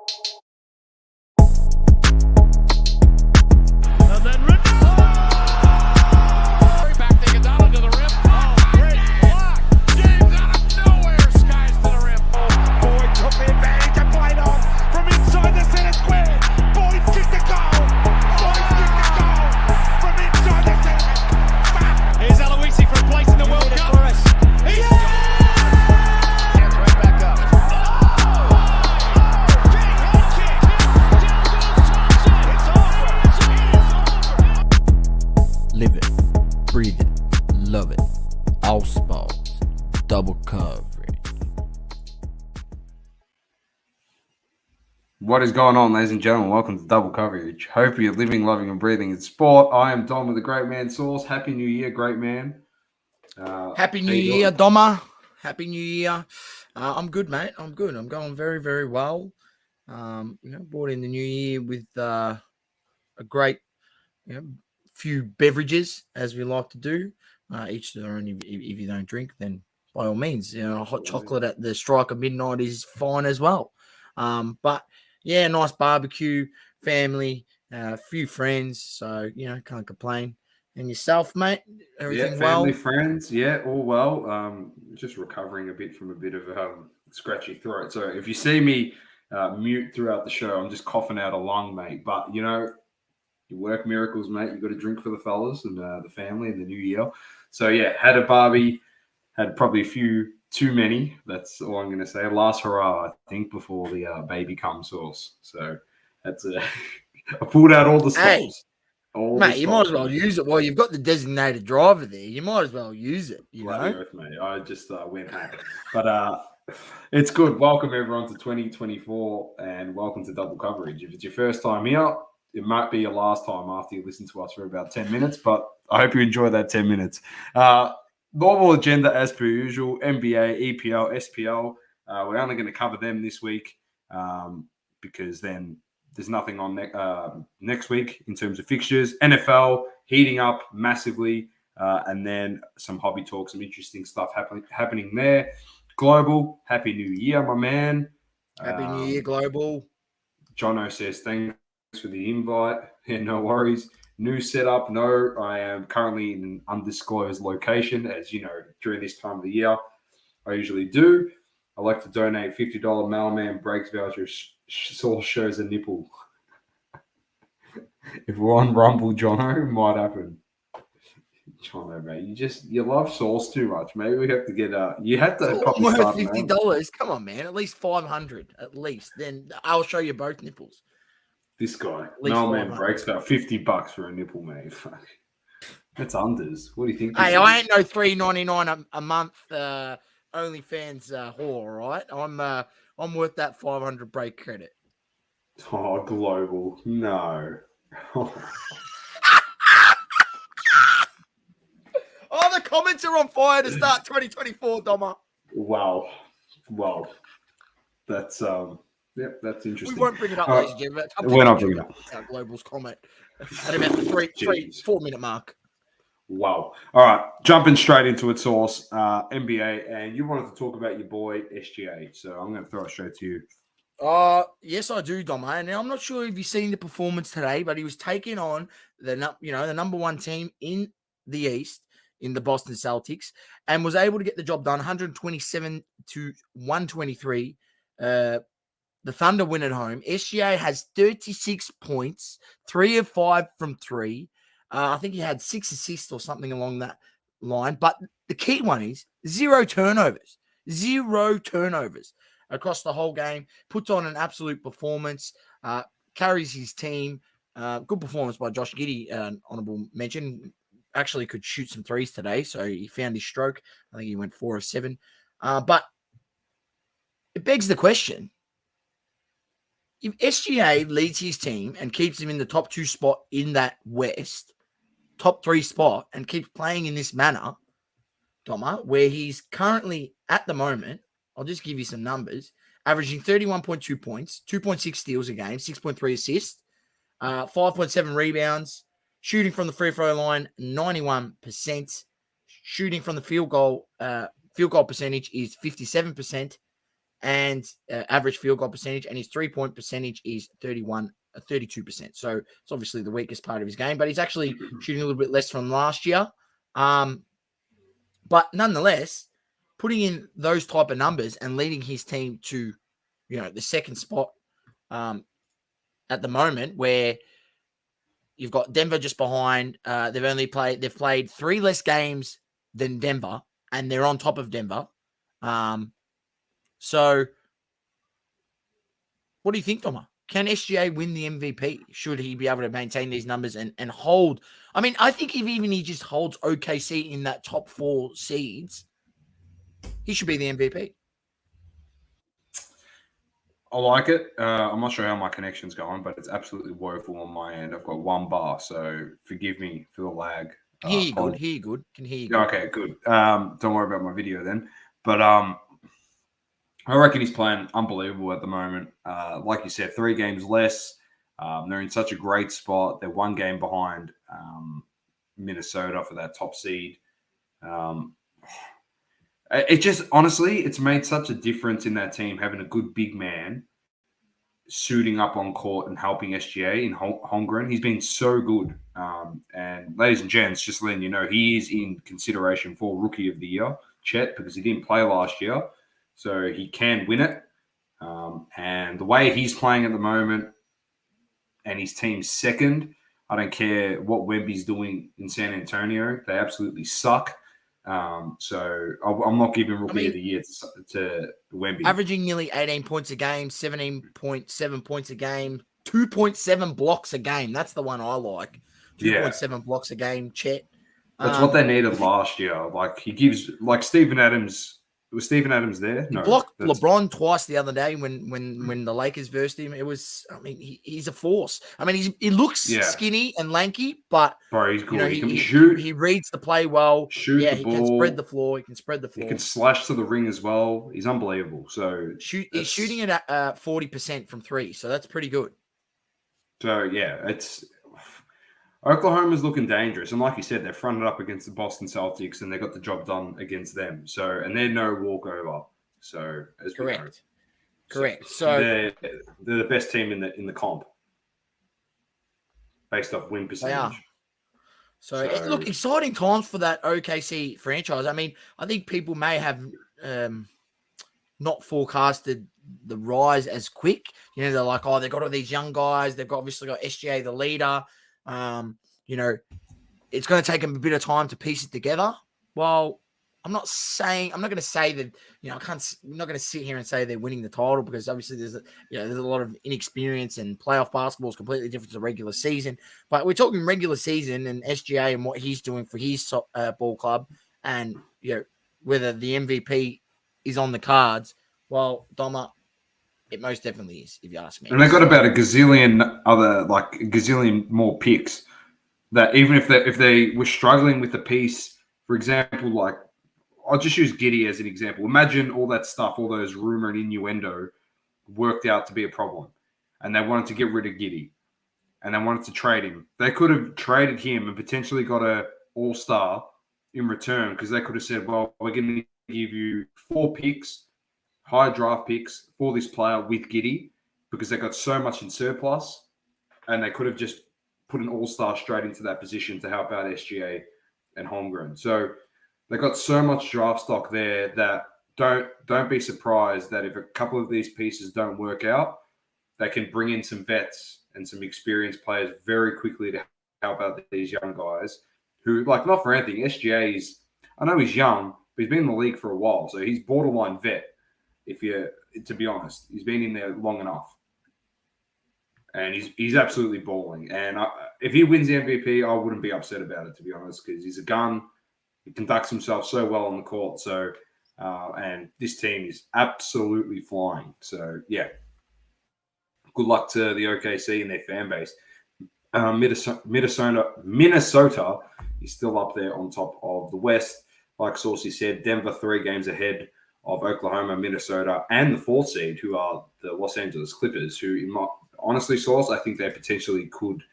And then back to Iguodala to the rim. Oh, great block. James out of nowhere, skies to the rim. Boyd took the advantage and played on from inside the center square. Boyd kicked the goal. Boyd kicked the goal from inside the center. Here's Aloisi for a place in the World Cup. He's hands right back up. Live it, breathe it, love it. All sports, double coverage. What is going on, ladies and gentlemen? Welcome to Double Coverage. Hope you're living, loving, and breathing in sport. I am Dom with the Great Man Sauce. Happy New Year, great man. Happy New Year, Doma. Happy New Year. I'm good, mate. I'm good. I'm going very, very well. Brought in the new year with a great, few beverages, as we like to do. Each their own. If you don't drink, then by all means, a hot chocolate at the strike of midnight is fine as well. But yeah, nice barbecue, family, a few friends. So can't complain. And yourself, mate? Everything family, well? friends, all well. Just recovering a bit from a bit of a scratchy throat. So if you see me mute throughout the show, I'm just coughing out a lung, mate. But you work miracles, mate. You got to drink for the fellas and the family and the new year. So yeah, had a barbie, had probably a few too many. That's all I'm going to say. Last hurrah, I think, before the baby comes sauce. So that's I pulled out all the stops. Hey, mate, you might as well use it. Well, you've got the designated driver there. You might as well use it. Bloody earth, mate. I just went hack. But it's good. Welcome, everyone, to 2024, and welcome to Double Coverage. If it's your first time here, it might be your last time after you listen to us for about 10 minutes, but I hope you enjoy that 10 minutes. Normal agenda as per usual, NBA, EPL, SPL. We're only going to cover them this week because then there's nothing on next week in terms of fixtures. NFL heating up massively, and then some hobby talk, some interesting stuff happening there. Global, Happy New Year, my man. Happy New Year, Global. Jono says thanks for the invite. Yeah, no worries. New setup. No, I am currently in an undisclosed location, as you know, during this time of the year. I usually do. I like to donate $50 mailman breaks voucher. Sauce shows a nipple. If we're on Rumble, Jono, it might happen. Jono, mate, you love sauce too much. Maybe we have to get you have to probably worth start $50. Come on, man. At least $500. At least. Then I'll show you both nipples. This guy, mailman breaks about $50 for a nipple, mate. Fuck. That's unders. What do you think? Hey, I ain't no $3.99 a month OnlyFans whore, all right? I'm worth that 500 break credit. Oh, Global. No. Oh, the comments are on fire to start 2024, Doma. Wow. Well, that's yep, that's interesting. We won't bring it up, ladies and gentlemen. We're not bringing it up. Global's comment at about the 4 minute mark. Wow. All right. Jumping straight into it, Sauce. NBA, and you wanted to talk about your boy SGA. So I'm going to throw it straight to you. Yes, I do, Dom. And I'm not sure if you've seen the performance today, but he was taking on the number one team in the East in the Boston Celtics and was able to get the job done 127 to 123. The Thunder win at home. SGA has 36 points, 3 of 5 from 3. I think he had 6 assists or something along that line. But the key one is 0 turnovers. 0 turnovers across the whole game. Puts on an absolute performance. Carries his team. Good performance by Josh Giddey, honorable mention. Actually could shoot some threes today, so he found his stroke. I think he went 4 of 7. But it begs the question. If SGA leads his team and keeps him in the top 2 spot in that West, top 3 spot, and keeps playing in this manner, Doma, where he's currently at the moment, I'll just give you some numbers, averaging 31.2 points, 2.6 steals a game, 6.3 assists, 5.7 rebounds, shooting from the free throw line, 91%, shooting from the field goal percentage is 57%, and average field goal percentage, and his 3-point percentage is 32%. So it's obviously the weakest part of his game, but he's actually shooting a little bit less from last year. But nonetheless, putting in those type of numbers and leading his team to, the second spot at the moment, where you've got Denver just behind. They've played 3 less games than Denver, and they're on top of Denver. So what do you think, Doma? Can SGA win the MVP? Should he be able to maintain these numbers and hold? I mean, I think if even he just holds OKC in that top 4 seeds, he should be the MVP. I like it. I'm not sure how my connection's going, but it's absolutely woeful on my end. I've got 1 bar, so forgive me for the lag. Can hear you good. Can hear you good. Okay, good. Don't worry about my video then. But I reckon he's playing unbelievable at the moment. Like you said, 3 games less. They're in such a great spot. They're 1 game behind Minnesota for that top seed. It just, honestly, it's made such a difference in that team having a good big man suiting up on court and helping SGA in Holmgren. He's been so good. And ladies and gents, just letting you know, he is in consideration for Rookie of the Year, Chet, because he didn't play last year. So he can win it. And the way he's playing at the moment and his team's second, I don't care what Wemby's doing in San Antonio. They absolutely suck. So I'm not giving Rookie of the Year to Wemby. Averaging nearly 18 points a game, 17.7 points a game, 2.7 blocks a game. That's the one I like. 2.7 blocks a game, Chet. That's what they needed last year. Like he gives, like Steven Adams. Was Steven Adams there? No. He blocked LeBron twice the other day when the Lakers versed him. It was, I mean, he's a force. I mean, he looks skinny and lanky, but bro, he's good. He can shoot. He reads the play well. Shoot the ball. He can spread the floor. He can slash to the ring as well. He's unbelievable. So he's shooting it at 40% from 3, so that's pretty good. So it's Oklahoma's looking dangerous, and like you said, they're fronted up against the Boston Celtics, and they got the job done against them. So, and they're no walkover. So, as correct. So they're the best team in the comp, based off win percentage. They are. So look, exciting times for that OKC franchise. I mean, I think people may have not forecasted the rise as quick. They're like, oh, they've got all these young guys. They've obviously got SGA, the leader. It's going to take them a bit of time to piece it together. Well, I'm not going to say that, I'm not going to sit here and say they're winning the title, because obviously there's a lot of inexperience, and playoff basketball is completely different to regular season. But we're talking regular season and SGA and what he's doing for his ball club, and, whether the MVP is on the cards. Well, Doma, it most definitely is, if you ask me. And they've got about a gazillion more picks that even if they were struggling with the piece, for example, like I'll just use Giddey as an example. Imagine all that stuff, all those rumor and innuendo worked out to be a problem, and they wanted to get rid of Giddey, and they wanted to trade him. They could have traded him and potentially got a all-star in return, because they could have said, well, we're going to give you 4 picks, high draft picks for this player with Giddey, because they got so much in surplus, and they could have just put an all-star straight into that position to help out SGA and Holmgren. So they got so much draft stock there that don't be surprised that if a couple of these pieces don't work out, they can bring in some vets and some experienced players very quickly to help out these young guys who, like, not for anything, SGA is, I know he's young, but he's been in the league for a while, so he's borderline vet. To be honest, he's been in there long enough, and he's absolutely balling. And if he wins the MVP, I wouldn't be upset about it, to be honest, because he's a gun. He conducts himself so well on the court. So, and this team is absolutely flying. So, yeah, good luck to the OKC and their fan base. Minnesota is still up there on top of the West. Like Saucy said, Denver 3 games ahead of Oklahoma, Minnesota, and the 4th seed, who are the Los Angeles Clippers, who, honestly, Sauce, I think they potentially could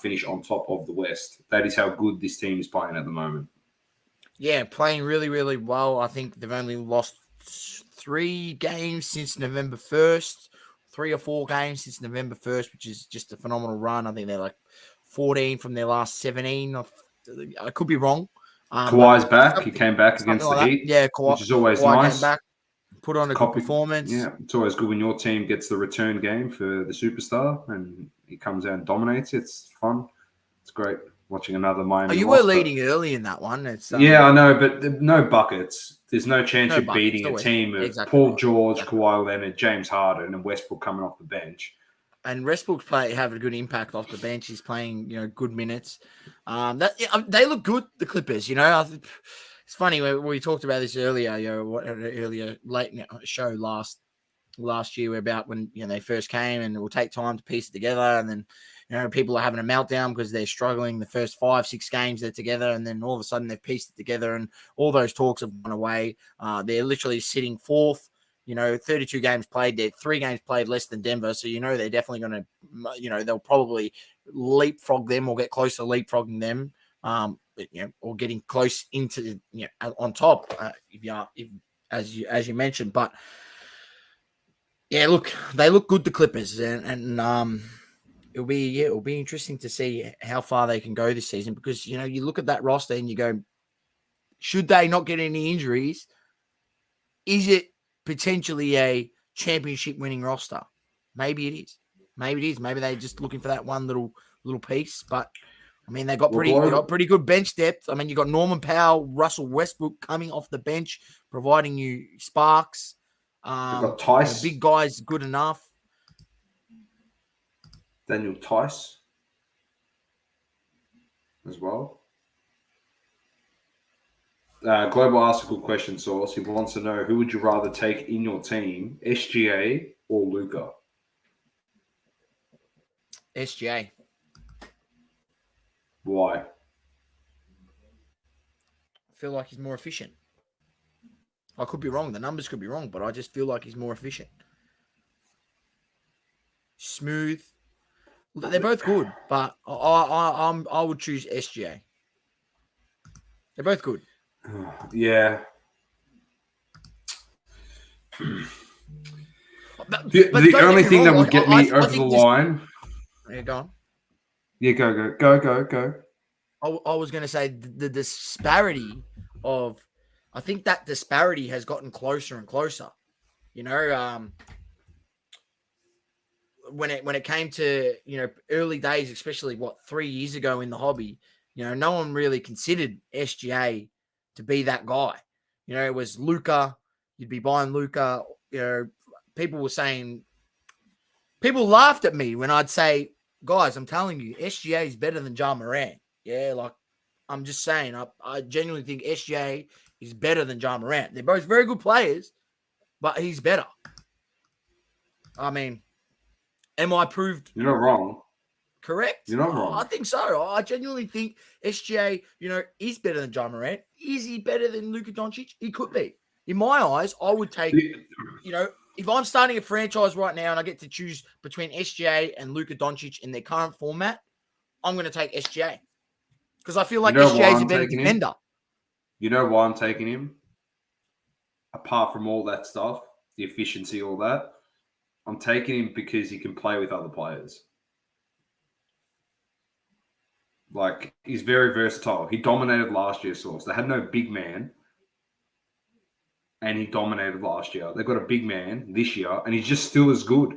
finish on top of the West. That is how good this team is playing at the moment. Yeah, playing really, really well. I think they've only lost 3 games since November 1st, 3 or 4 games since November 1st, which is just a phenomenal run. I think they're like 14 from their last 17. I could be wrong. Kawhi's back. He came back against like the Heat, yeah, which is always Kawhi nice. came back, put on a good performance. Yeah, it's always good when your team gets the return game for the superstar and he comes out and dominates. It's fun. It's great watching another Miami. You were leading early in that one. It's yeah, I know, but no buckets. There's no chance you're beating a team of Paul George, Kawhi Leonard, James Harden, and Westbrook coming off the bench. And Westbrook's having a good impact off the bench. He's playing, good minutes. They look good, the Clippers. It's funny we talked about this earlier. Late show last year about when they first came, and it will take time to piece it together. And then people are having a meltdown because they're struggling the first 5-6 games they're together, and then all of a sudden they've pieced it together, and all those talks have gone away. They're literally sitting fourth. 32 games played. They're 3 games played less than Denver. So, they're definitely going to, they'll probably leapfrog them or get close to leapfrogging them, or getting close into, on top, as you mentioned. But, yeah, look, they look good, the Clippers. And it'll be interesting to see how far they can go this season because, you look at that roster and you go, should they not get any injuries, is it potentially a championship winning roster? Maybe it is. Maybe they're just looking for that one little piece. But I mean, they got pretty good bench depth. I mean, you got Norman Powell, Russell Westbrook coming off the bench, providing you sparks. Got Tice. The big guys good enough. Daniel Tice as well. Global Article question source. He wants to know, who would you rather take in your team, SGA or Luka? SGA. Why? I feel like he's more efficient. I could be wrong. The numbers could be wrong, but I just feel like he's more efficient. Smooth. They're both good, but I would choose SGA. They're both good. Yeah. But the only thing that would get me over the line. Yeah, go on. Yeah, go. I was going to say the disparity of, I think that disparity has gotten closer and closer. When it came to early days, especially 3 years ago in the hobby, no one really considered SGA to be that guy. It was Luka. You'd be buying Luka. People laughed at me when I'd say, guys, I'm telling you, SGA is better than Ja Morant. Yeah, I'm just saying, I genuinely think SGA is better than Ja Morant. They're both very good players, but he's better. I mean, am I proved? You're not wrong. Correct? You're not wrong. I think so. I genuinely think SGA, is better than Ja Morant. Is he better than Luka Doncic? He could be. In my eyes, I would take, if I'm starting a franchise right now and I get to choose between SGA and Luka Doncic in their current format, I'm going to take SGA. Because I feel like SGA is a better defender. You know why I'm taking him? Apart from all that stuff, the efficiency, all that, I'm taking him because he can play with other players. He's very versatile. He dominated last year, Source. They had no big man, and he dominated last year. They've got a big man this year, and he's just still as good.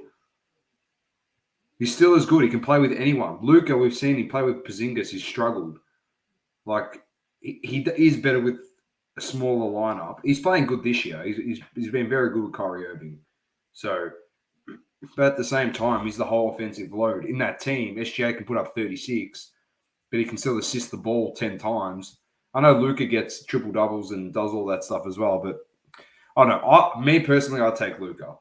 He's still as good. He can play with anyone. Luka, we've seen him play with Porzingis. He's struggled. He is better with a smaller lineup. He's playing good this year. He's been very good with Kyrie Irving. So, but at the same time, he's the whole offensive load. In that team, SGA can put up 36, but he can still assist the ball 10 times. I know Luka gets triple-doubles and does all that stuff as well, but I don't know. Me personally, I'd take Luka.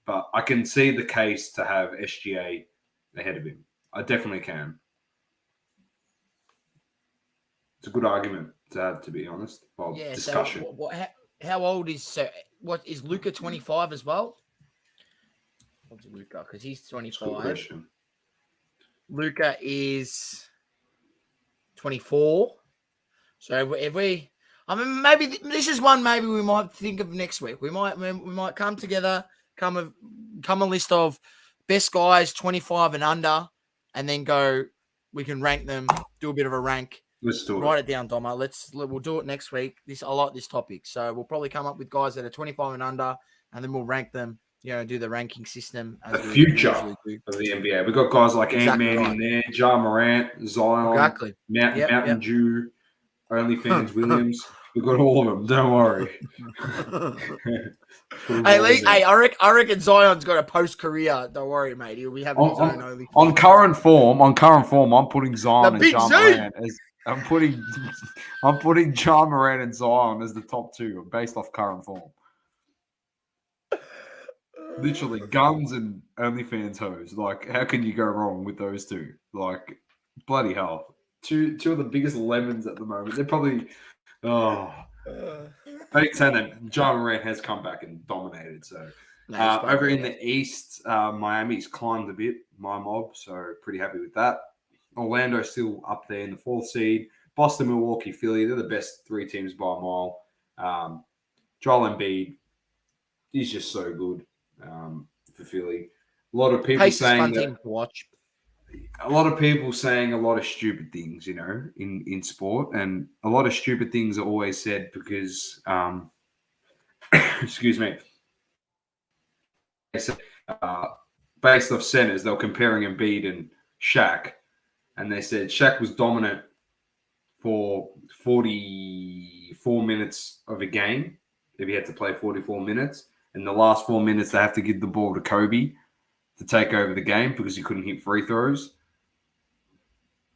But I can see the case to have SGA ahead of him. I definitely can. It's a good argument to have, to be honest. Well, yeah, discussion. So how old is Luka 25 as well? What's Luka? Because he's 25. Luka is 24. So if we, I mean, maybe this is one. Maybe we might think of next week. We might come together, come a list of best guys 25 and under, and then go. We can rank them. Do a bit of a rank. Let's do it. Write it down, Doma. We'll do it next week. I like this topic. So we'll probably come up with guys that are 25 and under, and then we'll rank them. Do the ranking system. The future of the NBA. We've got guys like Ant-Man in there, Ja Morant, Zion, Mountain Dew, OnlyFans Williams. We've got all of them. Don't worry. Hey, I reckon Zion's got a post-career. Don't worry, mate. He'll be having his own OnlyFans. On current form, I'm putting Zion and Ja Morant as I'm putting Ja Morant and Zion as the top two based off current form. Literally, guns and OnlyFans hoes. Like, how can you go wrong with those two? Like, bloody hell. Two of the biggest lemons at the moment. They're probably... Oh. I think saying that Ja Morant has come back and dominated. So, over in the East, Miami's climbed a bit, my mob. So, pretty happy with that. Orlando's still up there in the 4th seed. Boston, Milwaukee, Philly, they're the best 3 teams by a mile. Joel Embiid, he's just so good. For Philly, a lot of people saying that. To watch. A lot of people saying a lot of stupid things, in sport, and a lot of stupid things are always said because, excuse me, based off centers, they were comparing Embiid and Shaq, and they said Shaq was dominant for 44 minutes of a game if he had to play 44 minutes. In the last 4 minutes, they have to give the ball to Kobe to take over the game because he couldn't hit free throws.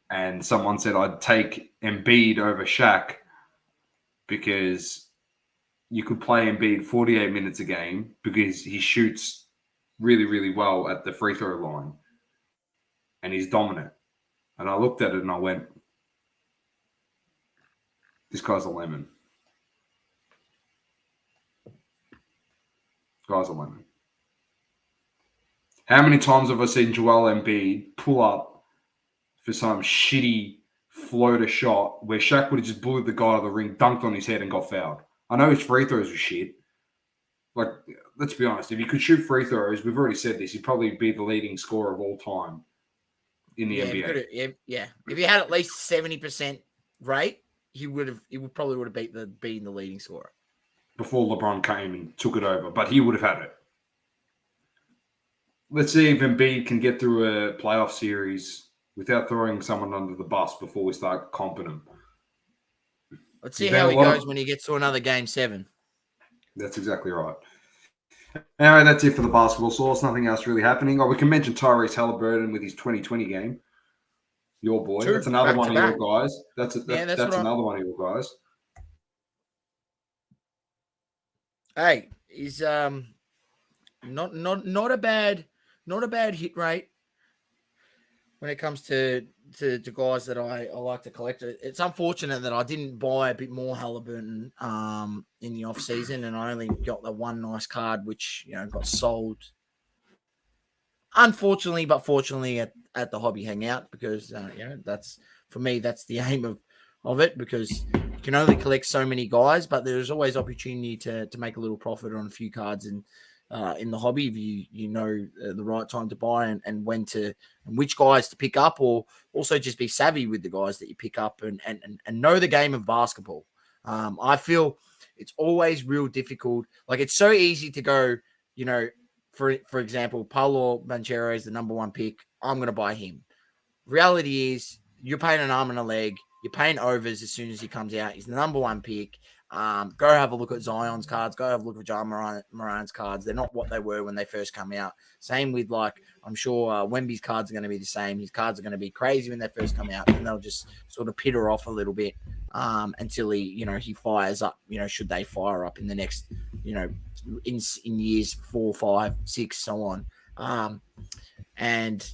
And someone said, I'd take Embiid over Shaq because you could play Embiid 48 minutes a game because he shoots really, really well at the free throw line. And he's dominant. And I looked at it and I went, this guy's a lemon. Guys are lemon. How many times have I seen Joel Embiid pull up for some shitty floater shot where Shaq would have just bullied the guy out of the ring, dunked on his head, and got fouled? I know his free throws were shit. Like, let's be honest. If he could shoot free throws, we've already said this, he'd probably be the leading scorer of all time in the NBA. If he had at least 70% rate, he would probably would have been the leading scorer. Before LeBron came and took it over, but he would have had it. Let's see if Embiid can get through a playoff series without throwing someone under the bus before we start comping him. Let's see how he goes when he gets to another Game 7. That's exactly right. Anyway, that's it for the basketball source. Nothing else really happening. We can mention Tyrese Halliburton with his 2020 game. Your boy. That's another one of your guys. That's another one of your guys. Hey, he's not a bad hit rate when it comes to guys that I like to collect. It's unfortunate that I didn't buy a bit more Halliburton in the off season, and I only got the one nice card which got sold. Unfortunately, but fortunately at the hobby hangout because that's for me that's the aim of it because you can only collect so many guys, but there's always opportunity to make a little profit on a few cards and in the hobby if you know the right time to buy and when to and which guys to pick up, or also just be savvy with the guys that you pick up and know the game of basketball. I feel it's always real difficult. Like it's so easy to go, for example, Paulo Banchero is the number 1 pick. I'm going to buy him. Reality is you're paying an arm and a leg. You're paying overs as soon as he comes out. He's the number 1 pick. Go have a look at Zion's cards. Go have a look at Ja Morant's cards. They're not what they were when they first come out. Same with, I'm sure Wemby's cards are going to be the same. His cards are going to be crazy when they first come out, and they'll just sort of pitter off a little bit until he fires up, should they fire up in the next, in years 4, 5, 6, so on. And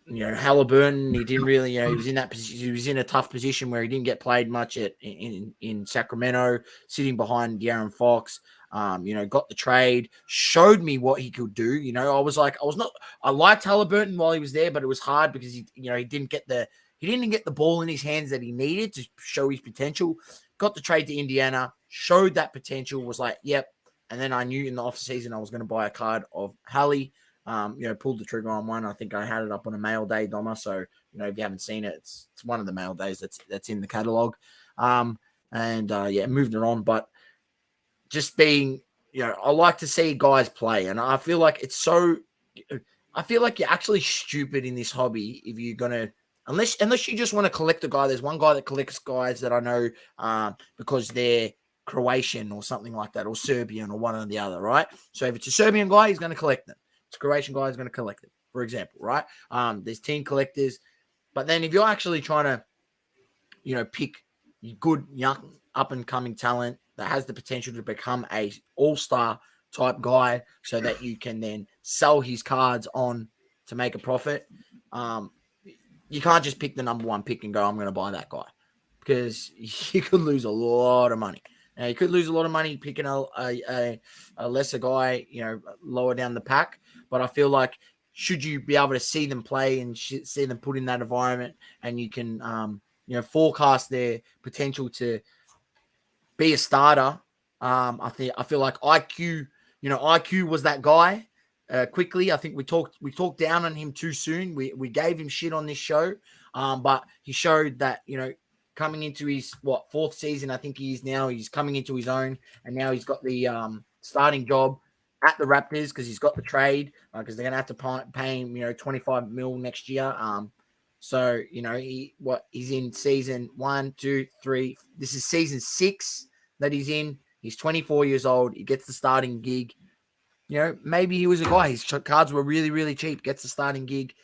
Halliburton, he didn't really, he was in that position. He was in a tough position where he didn't get played much in Sacramento, sitting behind De'Aaron Fox. Got the trade, showed me what he could do. I liked Halliburton while he was there, but it was hard because he didn't get the ball in his hands that he needed to show his potential. got the trade to Indiana, showed that potential, was like, yep. And then I knew in the off season I was going to buy a card of Hallie. Pulled the trigger on one. I think I had it up on a mail day, Doma. So, if you haven't seen it, it's one of the mail days that's in the catalog. Moving it on. But just being, I like to see guys play. And I feel like I feel like you're actually stupid in this hobby if you're going to, unless you just want to collect a guy. There's one guy that collects guys that I know because they're Croatian or something like that, or Serbian or one or the other, right? So if it's a Serbian guy, he's going to collect them. If it's a Croatian guy, he's going to collect them, for example, right? There's team collectors. But then if you're actually trying to, pick good, young, up-and-coming talent that has the potential to become a all-star type guy so that you can then sell his cards on to make a profit, you can't just pick the number one pick and go, I'm going to buy that guy, because you could lose a lot of money. Now, you could lose a lot of money picking a lesser guy, lower down the pack. But I feel like should you be able to see them play and see them put in that environment, and you can, forecast their potential to be a starter. I feel like IQ was that guy. Quickly, I think we talked down on him too soon. We gave him shit on this show, but he showed that coming into his fourth season, I think he is now. He's coming into his own, and now he's got the starting job at the Raptors because he's got the trade because they're gonna have to pay him 25 mil next year. So he's in season 1, 2, 3. This is season 6 that he's in. He's 24 years old. He gets the starting gig. Maybe he was a guy. His cards were really, really cheap. Gets the starting gig.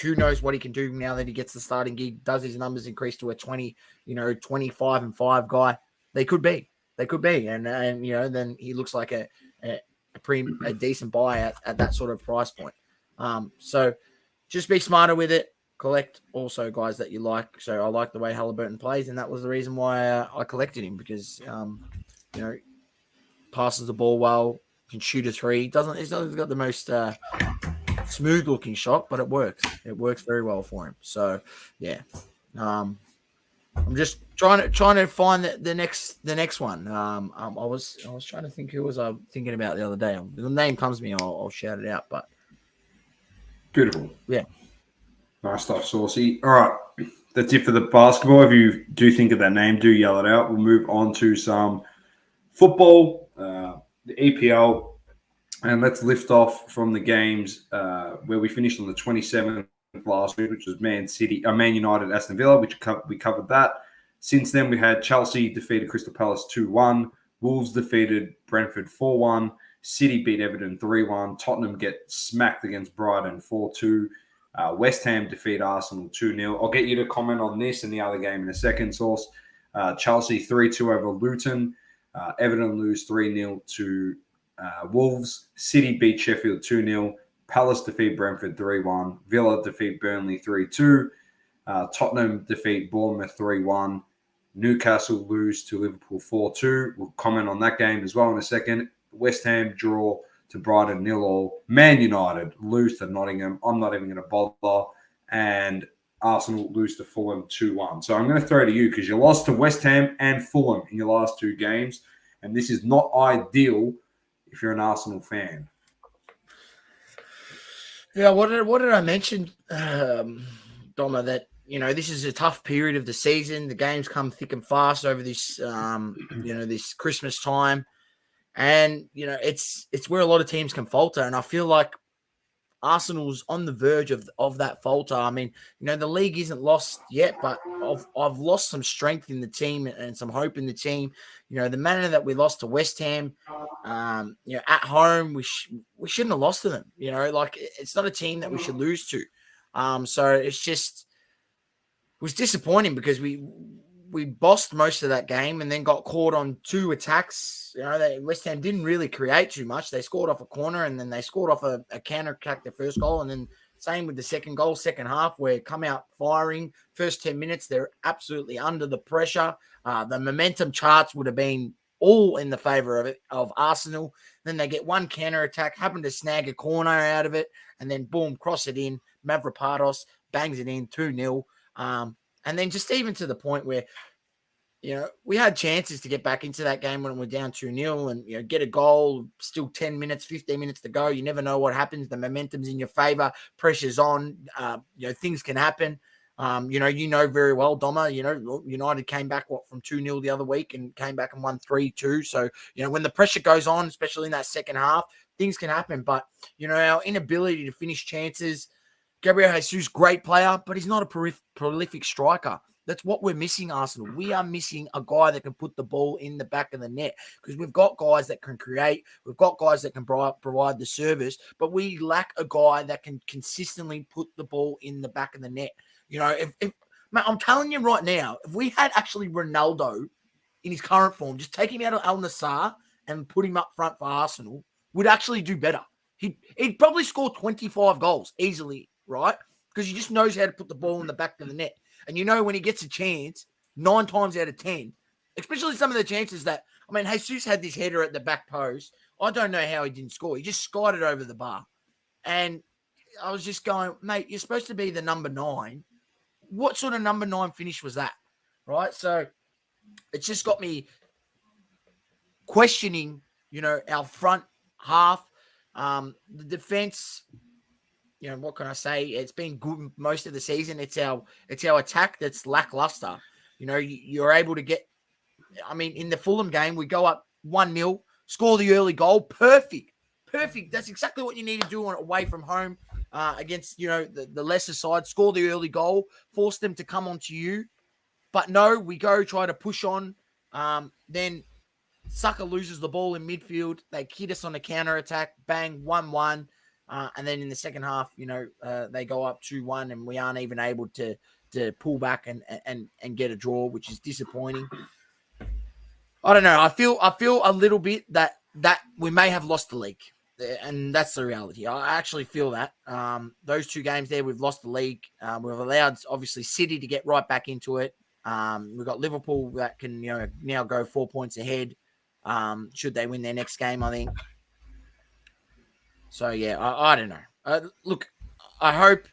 Who knows what he can do now that he gets the starting gig? Does his numbers increase to a 20, 25-5 guy? They could be, and then he looks like a decent buy at that sort of price point. So just be smarter with it. Collect also guys that you like. So I like the way Halliburton plays, and that was the reason why I collected him because passes the ball well, can shoot a three. He's not got the most smooth looking shot, but it works. It works very well for him. So yeah, I'm just trying to find the next one. I was trying to think who was I thinking about the other day. The name comes to me, I'll shout it out. But beautiful, yeah, nice stuff, Saucy. All right, that's it for the basketball. If you do think of that name, do yell it out. We'll move on to some football, the EPL. And let's lift off from the games where we finished on the 27th last week, which was Man United, Aston Villa, which we covered that. Since then, we had Chelsea defeated Crystal Palace 2-1. Wolves defeated Brentford 4-1. City beat Everton 3-1. Tottenham get smacked against Brighton 4-2. West Ham defeat Arsenal 2-0. I'll get you to comment on this and the other game in a second, Source. Chelsea 3-2 over Luton. Everton lose 3-0 to Wolves. City beat Sheffield 2-0. Palace defeat Brentford 3-1. Villa defeat Burnley 3-2. Tottenham defeat Bournemouth 3-1. Newcastle lose to Liverpool 4-2. We'll comment on that game as well in a second. West Ham draw to Brighton 0-0. Man United lose to Nottingham. I'm not even going to bother. And Arsenal lose to Fulham 2-1. So I'm going to throw to you because you lost to West Ham and Fulham in your last two games. And this is not ideal if you're an Arsenal fan. Yeah, what did I mention, Doma, that this is a tough period of the season. The games come thick and fast over this this Christmas time, and it's where a lot of teams can falter. And I feel like Arsenal's on the verge of that falter. I mean, the league isn't lost yet, but I've lost some strength in the team and some hope in the team. The manner that we lost to West Ham, at home, we shouldn't have lost to them. It's not a team that we should lose to. So it was disappointing because we bossed most of that game and then got caught on two attacks. West Ham didn't really create too much. They scored off a corner and then they scored off a counter attack, the first goal, and then same with the second goal, second half, where come out firing. First 10 minutes, they're absolutely under the pressure. The momentum charts would have been all in the favor of Arsenal. Then they get one counter attack, happen to snag a corner out of it, and then boom, cross it in. Mavropanos bangs it in 2-0. And then just even to the point where, we had chances to get back into that game when we're down 2-0 and, get a goal, still 10 minutes, 15 minutes to go. You never know what happens. The momentum's in your favor, pressure's on, things can happen. Very well, Doma, United came back, from 2-0 the other week and came back and won 3-2. So, when the pressure goes on, especially in that second half, things can happen. But, our inability to finish chances, Gabriel Jesus, great player, but he's not a prolific striker. That's what we're missing, Arsenal. We are missing a guy that can put the ball in the back of the net because we've got guys that can create. We've got guys that can provide the service, but we lack a guy that can consistently put the ball in the back of the net. Man, I'm telling you right now, if we had actually Ronaldo in his current form, just take him out of Al Nassr and put him up front for Arsenal, we'd actually do better. He'd probably score 25 goals easily, right? Because he just knows how to put the ball in the back of the net. And when he gets a chance, 9 times out of 10, especially some of the chances Jesus had this header at the back post. I don't know how he didn't score. He just skied it over the bar. And I was just going, mate, you're supposed to be the number 9. What sort of number 9 finish was that? Right? So it's just got me questioning, our front half, the defense. What can I say? It's been good most of the season. It's our attack that's lackluster. You're able to get. In the Fulham game, we go up 1-0, score the early goal. Perfect. That's exactly what you need to do away from home against the lesser side. Score the early goal, force them to come onto you. But no, we go try to push on. Then Saka loses the ball in midfield. They hit us on a counter attack. Bang, 1-1. And then in the second half, they go up 2-1 and we aren't even able to pull back and get a draw, which is disappointing. I don't know. I feel a little bit that we may have lost the league, and that's the reality. I actually feel that. Those 2 games there, we've lost the league. We've allowed, obviously, City to get right back into it. We've got Liverpool that can, now go 4 points ahead should they win their next game, I think. So, yeah, I don't know. Look, I hope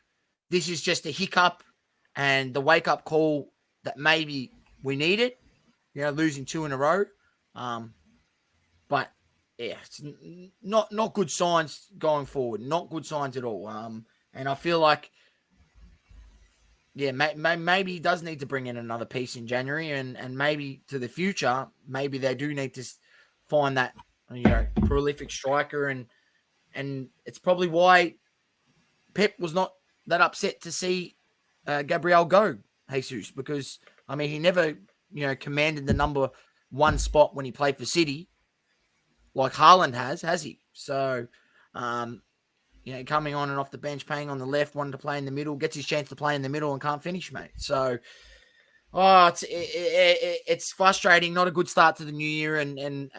this is just a hiccup and the wake-up call that maybe we need it, losing 2 in a row. But, yeah, it's not good signs going forward. Not good signs at all. And I feel like, yeah, maybe he does need to bring in another piece in January and maybe to the future, maybe they do need to find that, prolific striker and it's probably why Pep was not that upset to see Gabriel go, Jesus, because, he never, commanded the number 1 spot when he played for City like Haaland has he? So, coming on and off the bench, playing on the left, wanting to play in the middle, gets his chance to play in the middle and can't finish, mate. So, it's frustrating. Not a good start to the new year and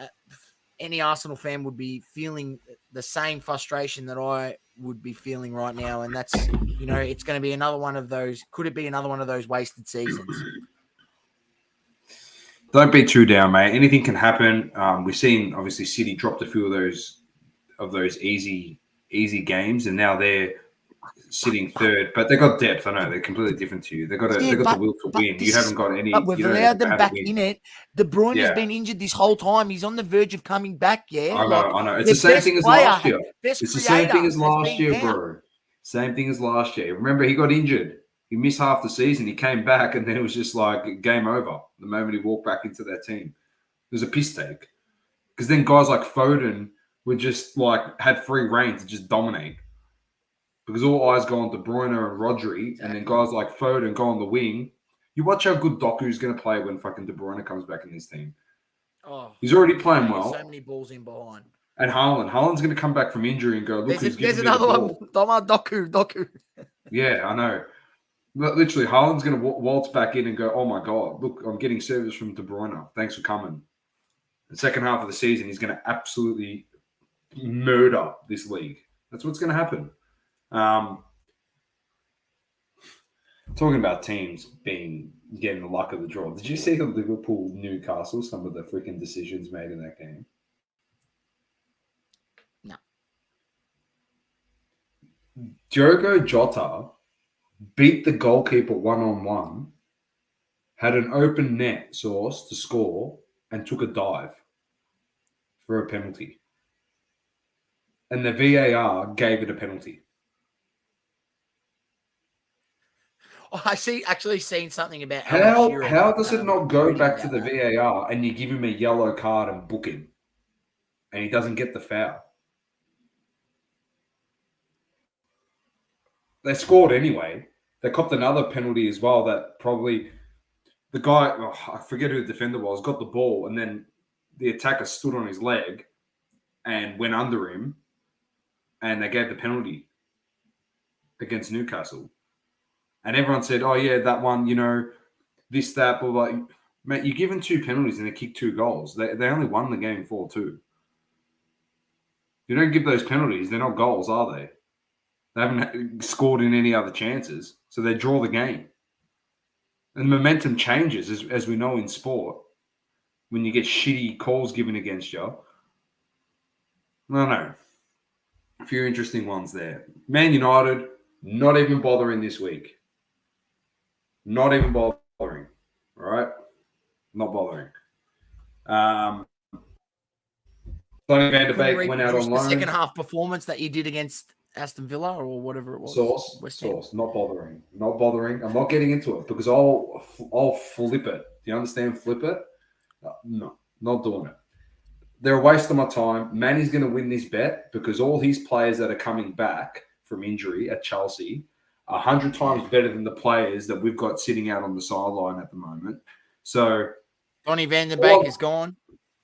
any Arsenal fan would be feeling the same frustration that I would be feeling right now. And that's, it's going to be another one of those. Could it be another one of those wasted seasons? Don't be too down, mate. Anything can happen. We've seen, obviously, City dropped a few of those easy games, and now they're sitting third. But they got depth. I know they're completely different to you. They got the will to win. You haven't got any. But we've allowed them back in it. De Bruyne has been injured this whole time. He's on the verge of coming back. Yeah, I know. It's the same thing as last year. It's the same thing as last year, bro. Same thing as last year. Remember, he got injured. He missed half the season. He came back, and then it was just like game over the moment he walked back into that team. It was a piss take. Because then guys like Foden were just had free reign to just dominate. Because all eyes go on De Bruyne and Rodri, and then guys like Foden go on the wing. You watch how good Doku's going to play when fucking De Bruyne comes back in this team. Oh, he's already playing well. So many balls in behind. And Haaland's going to come back from injury and go, look, there's another one. Doku. Yeah, I know. Literally, Haaland's going to waltz back in and go, oh, my God, look, I'm getting service from De Bruyne. Thanks for coming. The second half of the season, he's going to absolutely murder this league. That's what's going to happen. Talking about teams getting the luck of the draw. Did you see the Liverpool-Newcastle, some of the freaking decisions made in that game? No. Diogo Jota beat the goalkeeper one-on-one had an open net source to score and took a dive for a penalty. And the VAR gave it a penalty. Actually seen something about How does it not go reading back to about the that. VAR and you give him a yellow card and book him and he doesn't get the foul? They scored anyway. They copped another penalty as well that probably the guy, I forget who the defender was, got the ball and then the attacker stood on his leg and went under him and they gave the penalty against Newcastle. And everyone said, oh, yeah, that one, this, that, blah, blah. Mate, you're given 2 penalties and they kicked 2 goals. They only won the game 4-2. You don't give those penalties, they're not goals, are they? They haven't scored in any other chances, so they draw the game. And momentum changes, as we know in sport, when you get shitty calls given against you. No. A few interesting ones there. Man United, not even bothering this week. Not even bothering. All right? Not bothering. Donny van de Beek went out on loan. The second half performance that you did against Aston Villa or whatever it was. Source. Not bothering. I'm not getting into it because I'll flip it. Do you understand? Flip it? No, not doing it. They're a waste of my time. Manny's going to win this bet because all his players that are coming back from injury at Chelsea are 100 times better than the players that we've got sitting out on the sideline at the moment. So Donny van de Beek is gone.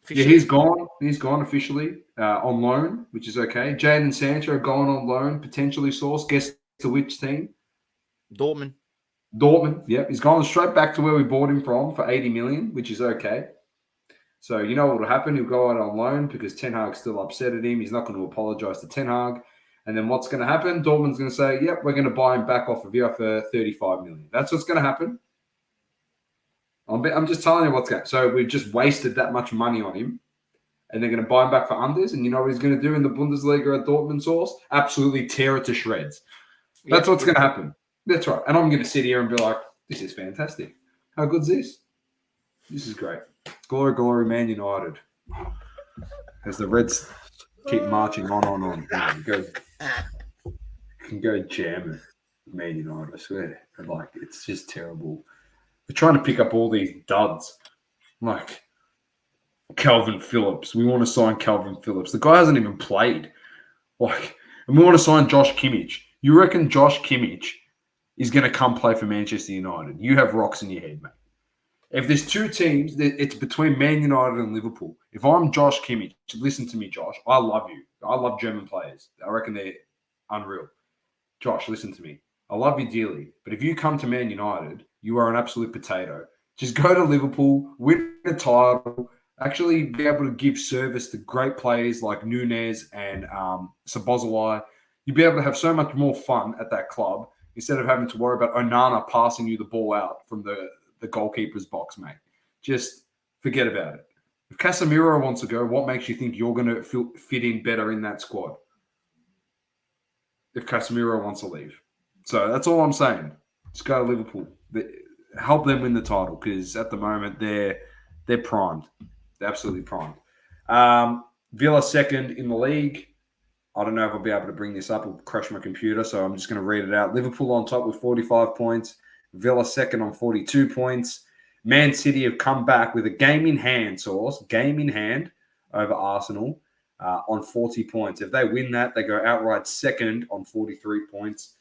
Officially. Yeah, he's gone. He's gone officially on loan, which is okay. Jadon Sancho gone on loan, potentially source. Guess to which team? Dortmund. Yep. He's gone straight back to where we bought him from for 80 million, which is okay. So you know what will happen? He'll go out on loan because Ten Hag's still upset at him. He's not going to apologise to Ten Hag. And then what's going to happen? Dortmund's going to say, yep, we're going to buy him back off of you for 35 million. That's what's going to happen. I'm just telling you what's going to happen. So we've just wasted that much money on him. And they're going to buy him back for unders. And you know what he's going to do in the Bundesliga at Dortmund source? Absolutely tear it to shreds. That's what's going to happen. That's right. And I'm going to sit here and be like, this is fantastic. How good's this? This is great. Glory, glory, Man United. As the Reds keep marching on. Can go jamming Man United, I swear. Like, it's just terrible. We're trying to pick up all these duds. Like Calvin Phillips. We want to sign Calvin Phillips. The guy hasn't even played. And we want to sign Josh Kimmich. You reckon Josh Kimmich is going to come play for Manchester United? You have rocks in your head, mate. If there's 2 teams, it's between Man United and Liverpool. If I'm Josh Kimmich, listen to me, Josh. I love you. I love German players. I reckon they're unreal. Josh, listen to me. I love you dearly. But if you come to Man United, you are an absolute potato. Just go to Liverpool, win a title, actually be able to give service to great players like Nunez and Szoboszlai. You'll be able to have so much more fun at that club instead of having to worry about Onana passing you the ball out from the goalkeeper's box, mate. Just forget about it. If Casemiro wants to go, what makes you think you're going to fit in better in that squad? If Casemiro wants to leave. So that's all I'm saying. Just go to Liverpool. Help them win the title because at the moment they're primed. They're absolutely primed. Villa second in the league. I don't know if I'll be able to bring this up. It'll crash my computer, so I'm just going to read it out. Liverpool on top with 45 points. Villa second on 42 points. Man City have come back with a game in hand, over Arsenal on 40 points. If they win that, they go outright second on 43 points.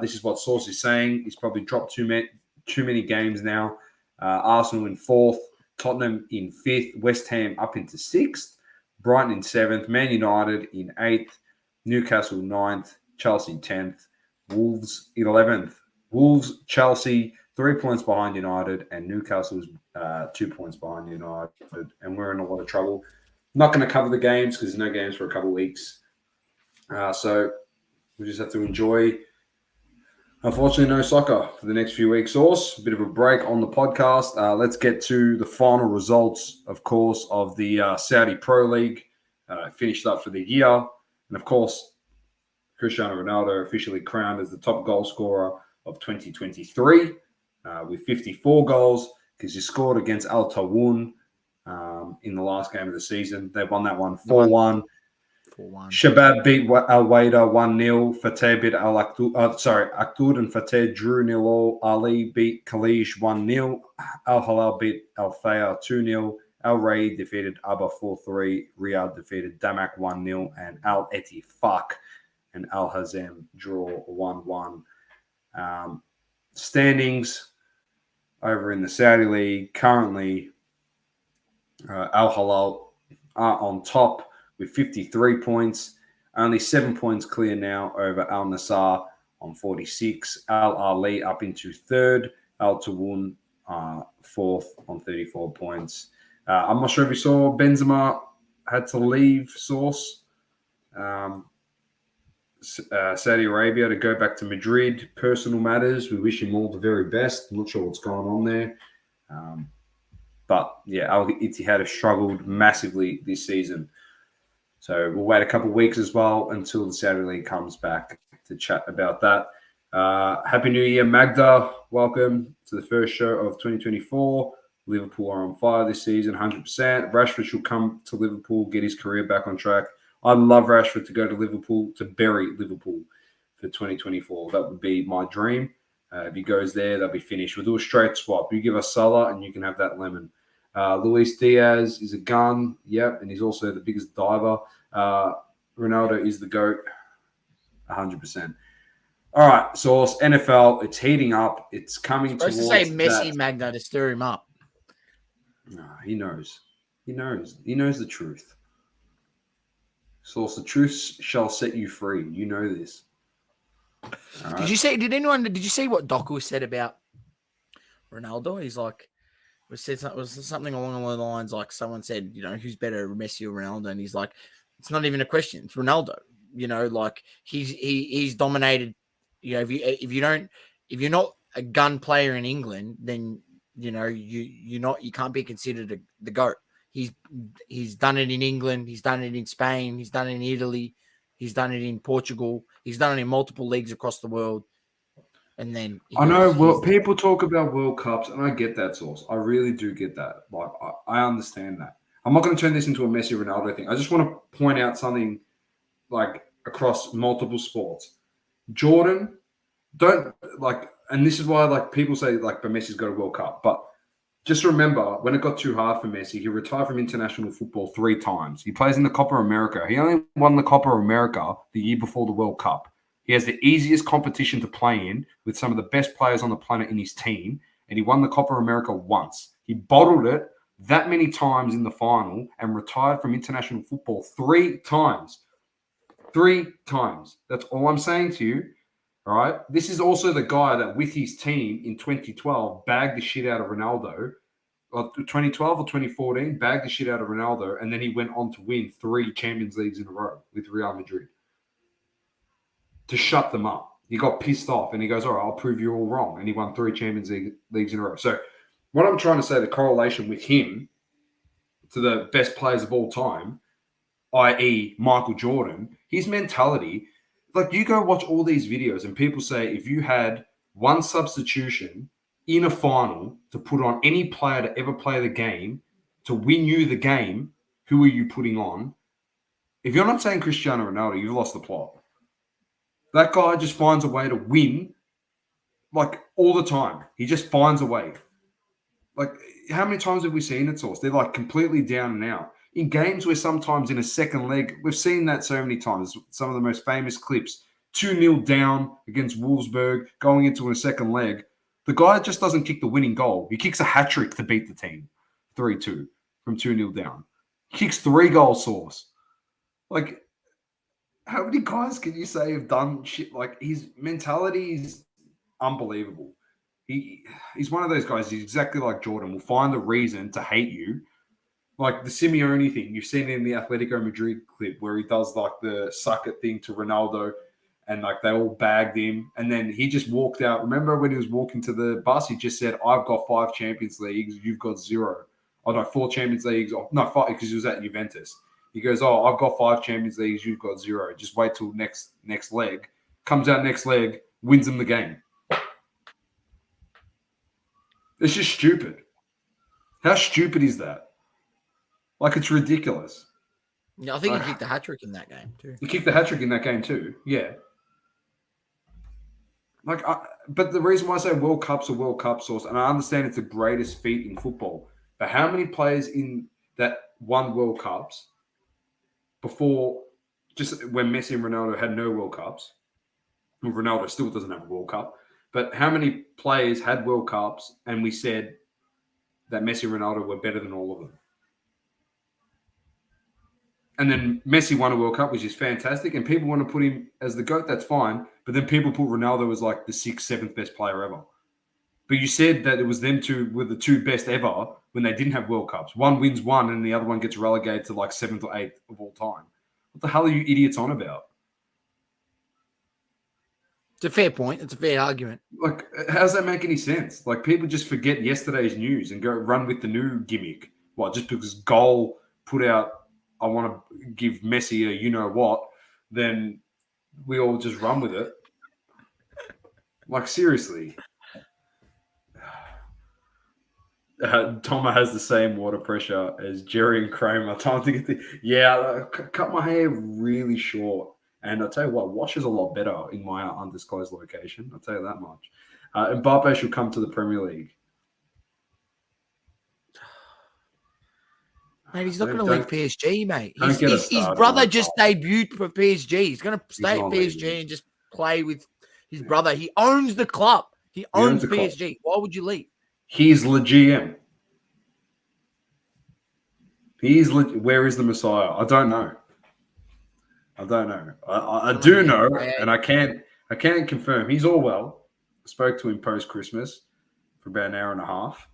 This is what Source is saying. He's probably dropped too many games now. Arsenal in 4th, Tottenham in 5th, West Ham up into 6th, Brighton in 7th, Man United in 8th, Newcastle 9th, Chelsea 10th, Wolves 11th. Wolves, Chelsea, 3 points behind United, and Newcastle's 2 points behind United. And we're in a lot of trouble. Not going to cover the games because there's no games for a couple of weeks. So we just have to enjoy. Unfortunately, no soccer for the next few weeks. Source, a bit of a break on the podcast. Let's get to the final results, of course, of the Saudi Pro League. Finished up for the year. And, of course, Cristiano Ronaldo officially crowned as the top goal scorer of 2023 with 54 goals. because he scored against Al Tawun in the last game of the season. They won that one 4-1. 4-1. Shabab beat Al Wada 1-0. Fateh beat Akhtud and Fateh drew 0-0. Ali beat Khalij 1-0. Al Halal beat Al Fayar 2-0. Al Ray defeated Abba 4-3. Riyadh defeated Damak 1-0. And Al Ettifaq and Al Hazem draw 1-1. Standings over in the Saudi League. Currently, Al Halal are on top with 53 points. Only 7 points clear now over Al Nassr on 46. Al Ali up into third. Al Tawun fourth on 34 points. I'm not sure if you saw Benzema had to leave Source. Saudi Arabia to go back to Madrid. Personal matters. We wish him all the very best. I'm not sure what's going on there. But yeah, Al Ittihad have struggled massively this season. So we'll wait a couple of weeks as well until the Saudi League comes back to chat about that. Happy New Year, Magda. Welcome to the first show of 2024. Liverpool are on fire this season, 100%. Rashford should come to Liverpool, get his career back on track. I'd love Rashford to go to Liverpool, to bury Liverpool for 2024. That would be my dream. If he goes there, they'll be finished. We'll do a straight swap. You give us Salah and you can have that lemon. Luis Diaz is a gun. Yep. And he's also the biggest diver. Ronaldo is the GOAT. 100%. All right. Source, NFL, it's heating up. It's coming towards Supposed to say Messi Magna to stir him up. No, he knows. He knows. He knows the truth. Source, the truth shall set you free. You know this. Right. Did you see what Doku said about Ronaldo? He's like, was something along the lines like someone said, who's better, Messi or Ronaldo? And he's like, it's not even a question. It's Ronaldo. Like he's dominated. If you're not a gun player in England, then you can't be considered the GOAT. He's done it in England. He's done it in Spain. He's done it in Italy. He's done it in Portugal. He's done it in multiple leagues across the world. And then people talk about World Cups, and I get that, Source. I really do get that. Like, I understand that. I'm not going to turn this into a Messi Ronaldo thing. I just want to point out something like across multiple sports. Jordan, and this is why people say but Messi's got a World Cup, but just remember, when it got too hard for Messi, he retired from international football 3 times. He plays in the Copa America. He only won the Copa America the year before the World Cup. He has the easiest competition to play in with some of the best players on the planet in his team, and he won the Copa America once. He bottled it that many times in the final and retired from international football 3 times. 3 times. That's all I'm saying to you. All right. This is also the guy that with his team in 2012 bagged the shit out of Ronaldo. 2012 or 2014, bagged the shit out of Ronaldo, and then he went on to win 3 Champions Leagues in a row with Real Madrid to shut them up. He got pissed off and he goes, all right, I'll prove you all wrong. And he won 3 Champions Leagues in a row. So what I'm trying to say, the correlation with him to the best players of all time, i.e. Michael Jordan, his mentality. You go watch all these videos and people say if you had one substitution in a final to put on any player to ever play the game to win you the game, who are you putting on? If you're not saying Cristiano Ronaldo, you've lost the plot. That guy just finds a way to win all the time. He just finds a way. How many times have we seen it, Source? They're completely down and out. In games where sometimes in a second leg, we've seen that so many times. Some of the most famous clips, 2-0 down against Wolfsburg, going into a second leg. The guy just doesn't kick the winning goal. He kicks a hat-trick to beat the team, 3-2 from 2-0 down. He kicks 3 goals, Source. How many guys can you say have done shit? His mentality is unbelievable. He's one of those guys. He's exactly like Jordan. Will find a reason to hate you. The Simeone thing, you've seen it in the Atletico Madrid clip where he does the suck it thing to Ronaldo and they all bagged him. And then he just walked out. Remember when he was walking to the bus, he just said, I've got 5 Champions Leagues, you've got 0. Oh, no, 4 Champions Leagues. Oh, no, 5 because he was at Juventus. He goes, oh, I've got 5 Champions Leagues, you've got 0. Just wait till next leg. Comes out next leg, wins him the game. It's just stupid. How stupid is that? Like, it's ridiculous. Yeah, I think he kicked the hat trick in that game too. He kicked the hat trick in that game too. Yeah. But the reason why I say World Cups are World Cup source, and I understand it's the greatest feat in football, but how many players in that won World Cups before, just when Messi and Ronaldo had no World Cups? Well, Ronaldo still doesn't have a World Cup, but how many players had World Cups and we said that Messi and Ronaldo were better than all of them? And then Messi won a World Cup, which is fantastic, and people want to put him as the GOAT, that's fine. But then people put Ronaldo as like the 6th, 7th best player ever. But you said that it was them two were the 2 best ever when they didn't have World Cups. One wins one and the other one gets relegated to like 7th or 8th of all time. What the hell are you idiots on about? It's a fair point. It's a fair argument. Like, how does that make any sense? Like, people just forget yesterday's news and go run with the new gimmick. What, just because Goal put out, I want to give Messi a you-know-what, then we all just run with it. Like, seriously. Toma has the same water pressure as Jerry and Kramer. Time to get the... Yeah, cut my hair really short. And I'll tell you what, wash is a lot better in my undisclosed location. I'll tell you that much. Mbappe should come to the Premier League. Mate, he's not going to leave PSG, mate. His started brother on just top. debuted for PSG. He's going to stay at not PSG leaving. and just play with his brother. He owns the club. He owns the club. PSG. Why would you leave? He's the GM. Where is the Messiah? I don't know. I do know, and I can't confirm. He's all well. I spoke to him post-Christmas for about an hour and a half.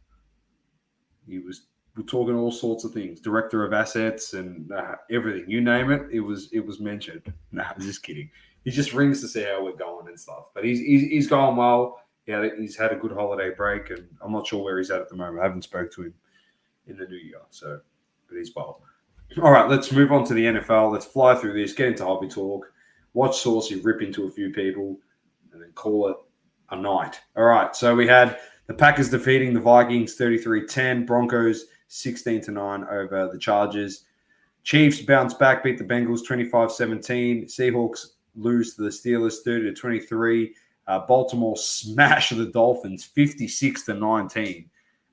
We're talking all sorts of things, director of assets and everything. You name it, it was mentioned. Nah, I'm just kidding. He just rings to see how we're going and stuff. But he's going well. Yeah, he's had a good holiday break, and I'm not sure where he's at the moment. I haven't spoke to him in the new year, but he's well. All right, let's move on to the NFL. Let's fly through this, get into hobby talk, watch Saucy rip into a few people, and then call it a night. All right, so we had the Packers defeating the Vikings 33-10, Broncos 16-9 over the Chargers. Chiefs bounce back, beat the Bengals 25-17. Seahawks lose to the Steelers 30-23. Baltimore smash the Dolphins 56-19.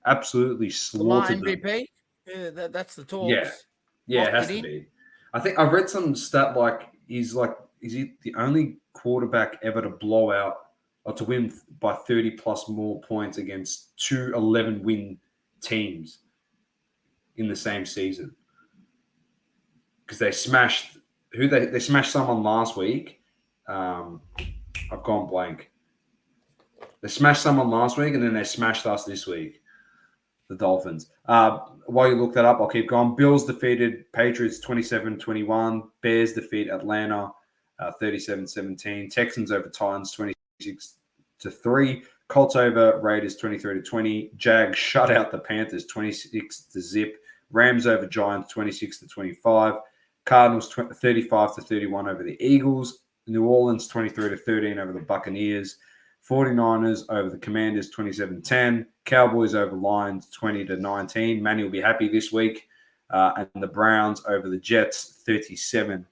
Absolutely slaughtered them. MVP? Yeah, that's the talks. Yeah, it has to be. I think I read some stat like is he the only quarterback ever to blow out or to win by 30 plus more points against 2 11-win teams in the same season? Because they smashed they smashed someone last week. I've gone blank. They smashed someone last week and then they smashed us this week. The Dolphins. While you look that up, I'll keep going. Bills defeated Patriots 27-21. Bears defeat Atlanta 37-17. Texans over Titans 26-3. Colts over Raiders 23-20. Jags shut out the Panthers 26-0. Rams over Giants 26-25. Cardinals 35-31 over the Eagles. New Orleans 23-13 over the Buccaneers. 49ers over the Commanders 27-10. Cowboys over Lions 20-19. Manny will be happy this week. And the Browns over the Jets 37-20.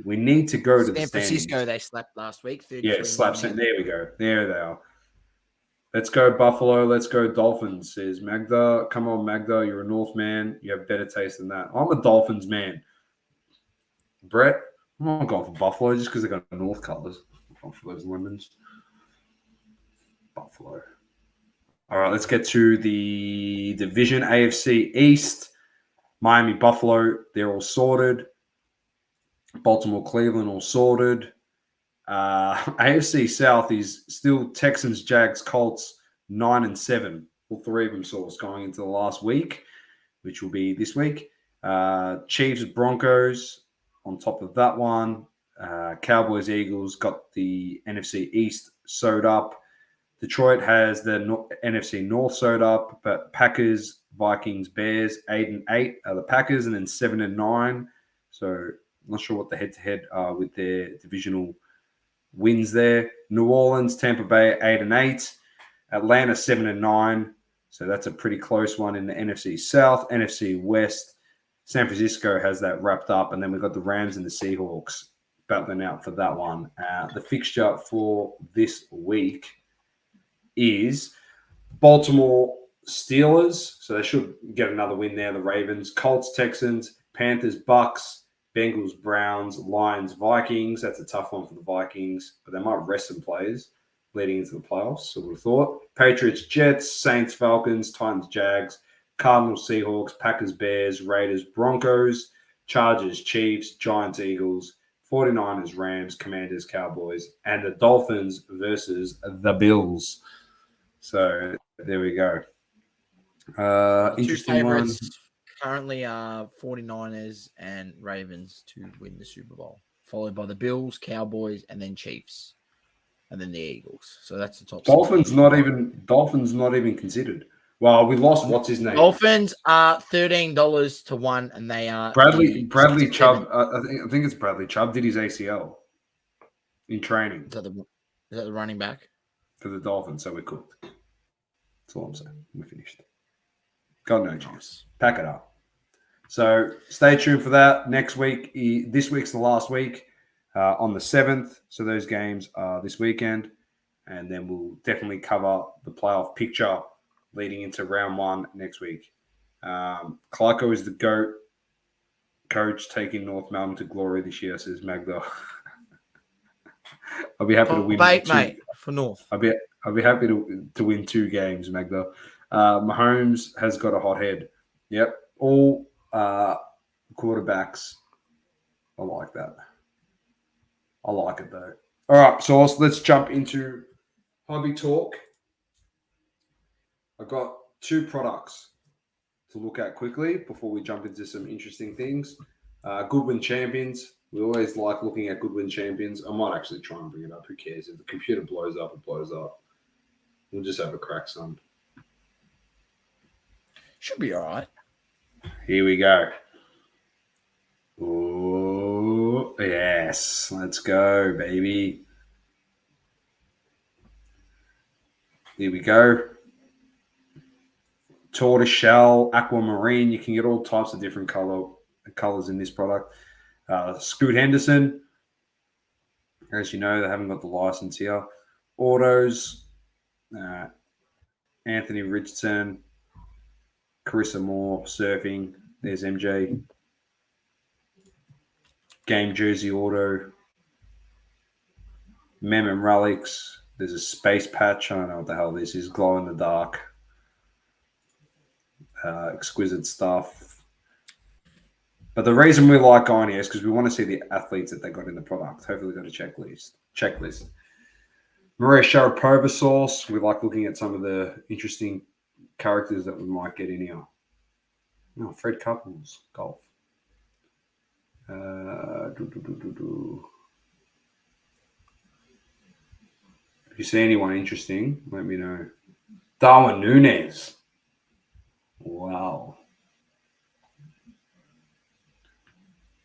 We need to go to the San Francisco, standings. they slapped last week. Yeah, slaps. There we go. There they are. Let's go Buffalo. Let's go Dolphins, says Magda. Come on, Magda. You're a North man. You have better taste than that. I'm a Dolphins man. Brett, I'm not going for Buffalo just because they got North colors. For those lemons. Buffalo. All right, let's get to the division. AFC East. Miami, Buffalo, they're all sorted. Baltimore, Cleveland, all sorted. AFC South is still Texans, Jags, Colts, 9-7. All three of them sourced going into the last week, which will be this week. Chiefs, Broncos on top of that one. Cowboys, Eagles got the NFC East sewed up. Detroit has the NFC North sewed up, but Packers, Vikings, Bears, 8-8 are the Packers, and then 7-9. So I'm not sure what the head-to-head are with their divisional wins there. New Orleans, Tampa Bay, 8-8. Atlanta, 7-9. So that's a pretty close one in the NFC South. NFC West, San Francisco has that wrapped up. And then we've got the Rams and the Seahawks battling out for that one. The fixture for this week is Baltimore Steelers. So they should get another win there. The Ravens, Colts, Texans, Panthers, Bucks, Bengals, Browns, Lions, Vikings. That's a tough one for the Vikings, but they might rest some players leading into the playoffs, so we've thought. Patriots, Jets, Saints, Falcons, Titans, Jags, Cardinals, Seahawks, Packers, Bears, Raiders, Broncos, Chargers, Chiefs, Giants, Eagles, 49ers, Rams, Commanders, Cowboys, and the Dolphins versus the Bills. So there we go. Interesting one. Currently are 49ers and Ravens to win the Super Bowl, followed by the Bills, Cowboys, and then Chiefs, and then the Eagles. So that's the top. Dolphins not even considered. Well, we lost. What's his name? Dolphins are $13 to 1, and they are Bradley Chubb. I think it's Bradley Chubb did his ACL in training. Is that the running back for the Dolphins? So we're cooked. That's all I'm saying. We're finished. Got no chance. Pack it up. So stay tuned for that. Next week, this week's the last week on the 7th. So those games are this weekend. And then we'll definitely cover the playoff picture leading into round 1 next week. Clarko is the GOAT coach taking North Melbourne to glory this year, says Magda. I'll be happy to win. Mate, for North. I'll be happy to win 2 games, Magda. Mahomes has got a hot head. Yep. All quarterbacks. I like that. I like it, though. All right, so let's jump into hobby talk. I've got 2 products to look at quickly before we jump into some interesting things. Goodwin Champions. We always like looking at Goodwin Champions. I might actually try and bring it up. Who cares? If the computer blows up, it blows up. We'll just have a crack, son. Should be all right. Here we go. Oh, yes. Let's go, baby. Here we go. Tortoiseshell, aquamarine. You can get all types of different colors in this product. Scoot Henderson. As you know, they haven't got the license here. Autos. Anthony Richardson. Carissa Moore, surfing. There's MJ. Game jersey auto. Mem and Relics. There's a space patch. I don't know what the hell this is. Glow in the dark. Exquisite stuff. But the reason we like going here is because we want to see the athletes that they got in the product. Hopefully, we got a checklist. Maria Sharapova sauce. We like looking at some of the interesting characters that we might get in here. Oh, Fred Couples, golf. If you see anyone interesting, let me know. Darwin Núñez. Wow.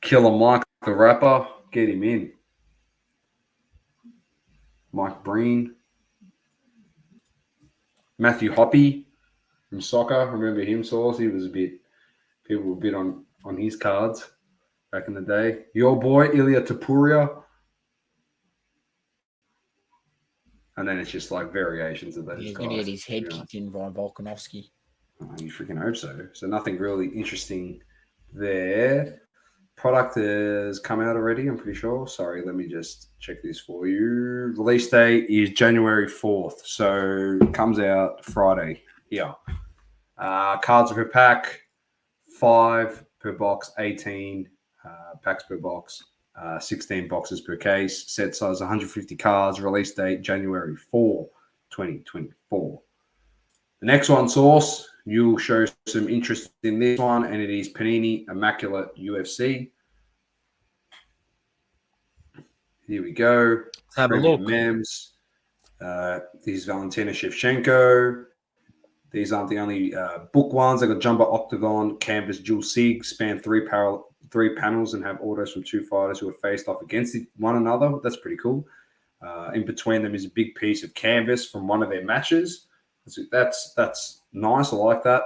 Killer Mike the rapper. Get him in. Mike Breen. Matthew Hoppy from soccer. Remember him, Sauce? He was people were a bit on his cards back in the day. Your boy, Ilya Tapuria. And then it's just like variations of those. He's going to get his head kicked in by Volkanovski. Oh, you freaking hope so. So nothing really interesting there. Product has come out already, I'm pretty sure. Sorry, let me just check this for you. Release date is January 4th. So it comes out Friday. Yeah. Cards per pack, 5 per box, 18 packs per box, 16 boxes per case. Set size 150 cards. Release date January 4, 2024. The next one, Sauce. You'll show some interest in this one, and it is Panini Immaculate UFC. Here we go. Let's have a look. Mems. These Valentina Shevchenko. These aren't the only book ones. They got Jumbo Octagon, Canvas Dual Sig, span three panels, and have autos from 2 fighters who have faced off against one another. That's pretty cool. In between them is a big piece of canvas from one of their matches. That's nice. I like that.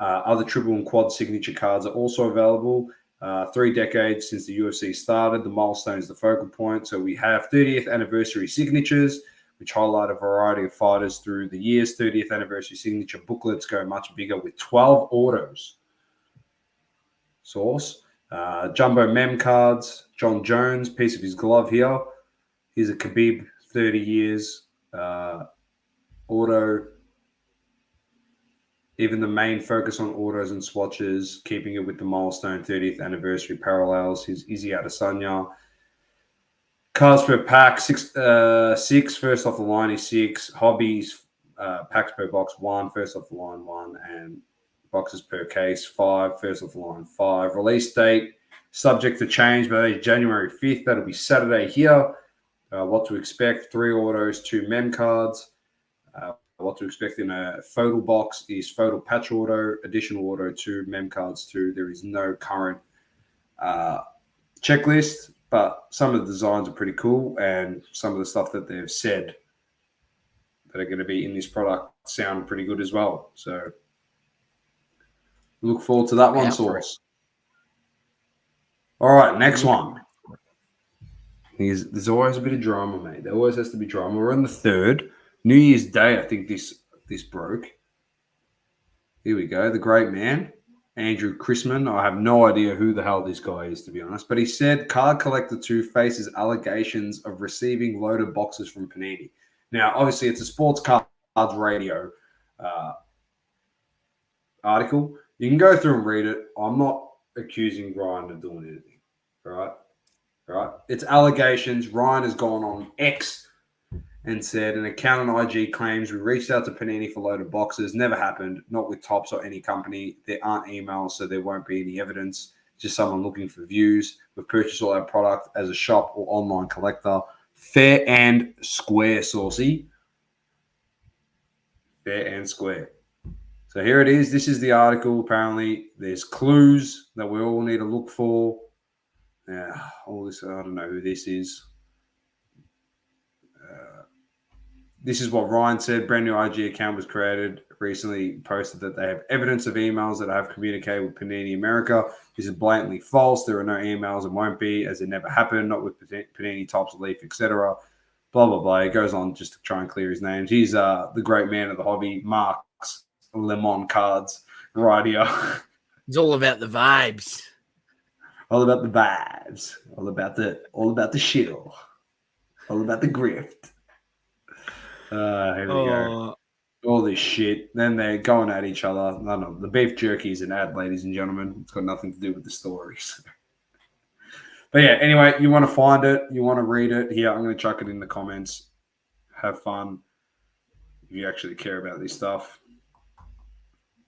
Other triple and quad signature cards are also available. 3 decades since the UFC started, the milestone is the focal point. So we have 30th anniversary signatures, which highlight a variety of fighters through the years. 30th anniversary signature booklets go much bigger with 12 autos. Source. Jumbo mem cards. John Jones, piece of his glove here. Here's a Khabib, 30 years. Auto. Even the main focus on autos and swatches, keeping it with the milestone 30th anniversary parallels. His Izzy Adesanya. Cards per pack, six. First off the line is 6. Hobbies, packs per box 1. First off the line 1. And boxes per case 5. First off the line 5. Release date, subject to change, but January 5th. That'll be Saturday here. What to expect, 3 autos, 2 mem cards. What to expect in a photo box is photo patch auto, additional auto 2, mem cards 2. There is no current checklist, but some of the designs are pretty cool, and some of the stuff that they've said that are going to be in this product sound pretty good as well. So look forward to that one, Source. All right, next one. There's always a bit of drama, mate. There always has to be drama. We're on the 3rd. New Year's Day, I think this broke. Here we go. The great man, Andrew Chrisman. I have no idea who the hell this guy is, to be honest. But he said Card Collector 2 faces allegations of receiving loaded boxes from Panini. Now, obviously, it's a Sports Cards Radio article. You can go through and read it. I'm not accusing Ryan of doing anything. All right? It's allegations. Ryan has gone on X and said an account on IG claims we reached out to Panini for loaded boxes. Never happened, not with Topps or any company. There aren't emails, so there won't be any evidence. Just someone looking for views. We've purchased all our product as a shop or online collector. Fair and square, Saucy. Fair and square. So here it is. This is the article. Apparently, there's clues that we all need to look for. All this, I don't know who this is. This is what Ryan said. Brand new IG account was created. Recently posted that they have evidence of emails that I have communicated with Panini America. This is blatantly false. There are no emails and won't be, as it never happened. Not with Panini, Topps, Leaf, etc. Blah, blah, blah. He goes on just to try and clear his names. He's the great man of the hobby, Mark's Lemon Cards, right here. It's all about the vibes. All about the vibes. All about the shill. All about the grift. Here we go. All this shit. Then they're going at each other. No, the beef jerky is an ad, ladies and gentlemen. It's got nothing to do with the stories. But yeah, anyway, you want to find it. You want to read it. Here, I'm going to chuck it in the comments. Have fun. If you actually care about this stuff.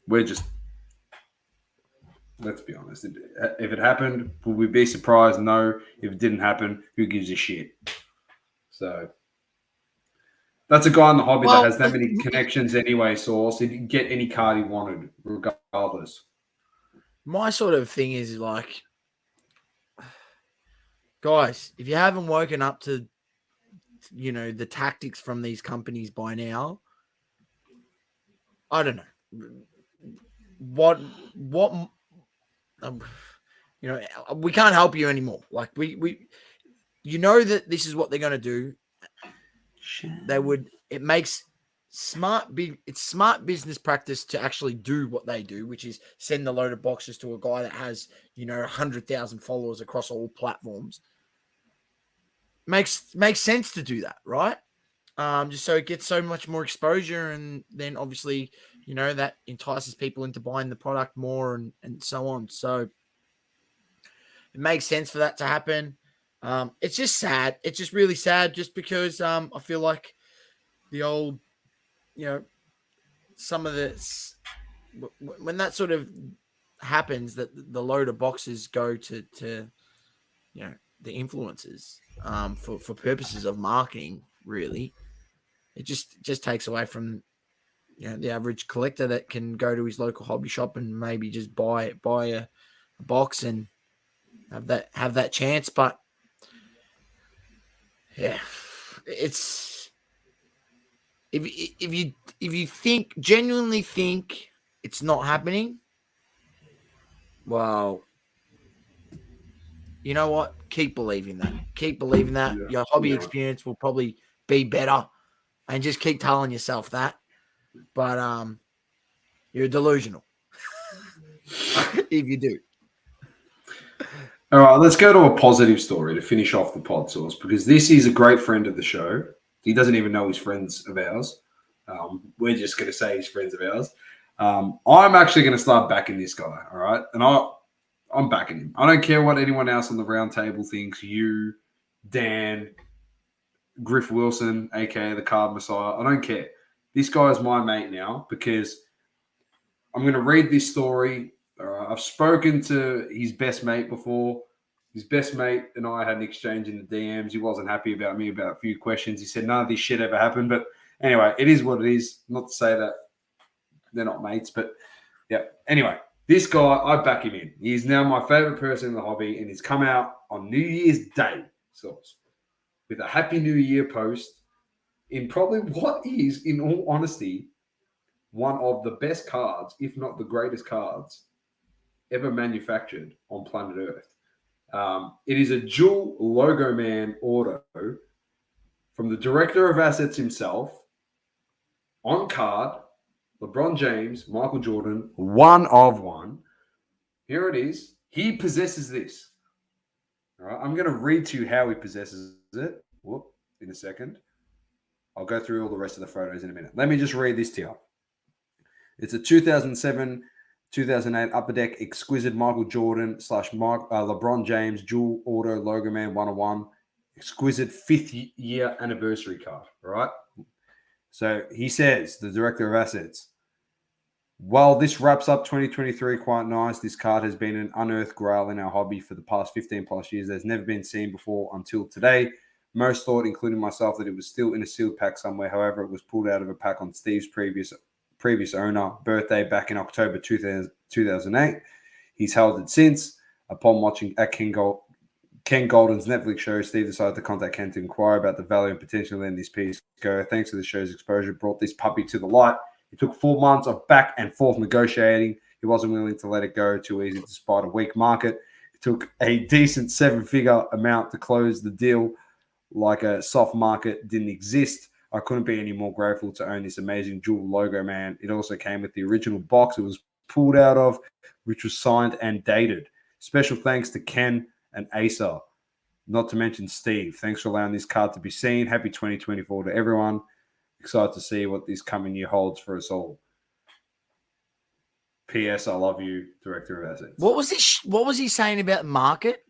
Let's be honest. If it happened, would we be surprised? No. If it didn't happen, who gives a shit? So that's a guy in the hobby that has that many connections anyway, Source. He can get any card he wanted, regardless. My sort of thing is like, guys, if you haven't woken up to, the tactics from these companies by now, I don't know. What we can't help you anymore. Like we that this is what they're going to do. It's smart business practice to actually do what they do, which is send the loaded boxes to a guy that has, 100,000 followers across all platforms. Makes sense to do that, right? Just so it gets so much more exposure, and then obviously, that entices people into buying the product more and so on. So it makes sense for that to happen. It's just sad. It's just really sad just because I feel like the old, some of this, when that sort of happens, that the load of boxes go to the influencers for purposes of marketing, really. It just takes away from the average collector that can go to his local hobby shop and maybe just buy a box and have that chance. But yeah, it's if you genuinely think it's not happening, well, you know what? Keep believing that. Keep believing that. Yeah. Your hobby experience will probably be better, and just keep telling yourself that. But you're delusional if you do. All right, let's go to a positive story to finish off the pod source, because this is a great friend of the show. He doesn't even know he's friends of ours. We're just going to say he's friends of ours. I'm actually going to start backing this guy, all right? And I'm backing him. I don't care what anyone else on the round table thinks. You, Dan, Griff Wilson, a.k.a. the Card Messiah. I don't care. This guy is my mate now, because I'm going to read this story. I've spoken to his best mate before. His best mate and I had an exchange in the DMs. He wasn't happy about me about a few questions. He said none of this shit ever happened. But anyway, it is what it is. Not to say that they're not mates, but yeah. Anyway, this guy, I back him in. He's now my favorite person in the hobby, and he's come out on New Year's Day with a Happy New Year post in probably what is, in all honesty, one of the best cards, if not the greatest cards, ever manufactured on planet Earth. It is a dual logo man auto from the director of assets himself, on card, LeBron James, Michael Jordan, one of one. Here it is. He possesses this. All right, I'm going to read to you how he possesses it. In a second. I'll go through all the rest of the photos in a minute. Let me just read this to you. It's a 2007 2008 Upper Deck Exquisite Michael Jordan / LeBron James Dual Auto Logo Man 101 Exquisite 5th year anniversary card. All right. So he says, the director of assets, while this wraps up 2023 quite nice, this card has been an unearthed grail in our hobby for the past 15 plus years. There's never been seen before until today. Most thought, including myself, that it was still in a sealed pack somewhere. However, it was pulled out of a pack on Steve's previous owner birthday back in October 2008. He's held it since. Upon watching at Ken Golden's Netflix show, Steve decided to contact Ken to inquire about the value and potential in this piece. Thanks to the show's exposure, brought this puppy to the light. It took 4 months of back and forth negotiating. He wasn't willing to let it go too easy despite a weak market. It took a decent 7-figure amount to close the deal, like a soft market didn't exist. I couldn't be any more grateful to own this amazing dual logo, man. It also came with the original box it was pulled out of, which was signed and dated. Special thanks to Ken and Asa, not to mention Steve. Thanks for allowing this card to be seen. Happy 2024 to everyone. Excited to see what this coming year holds for us all. P.S. I love you, Director of Assets. What was he saying about market?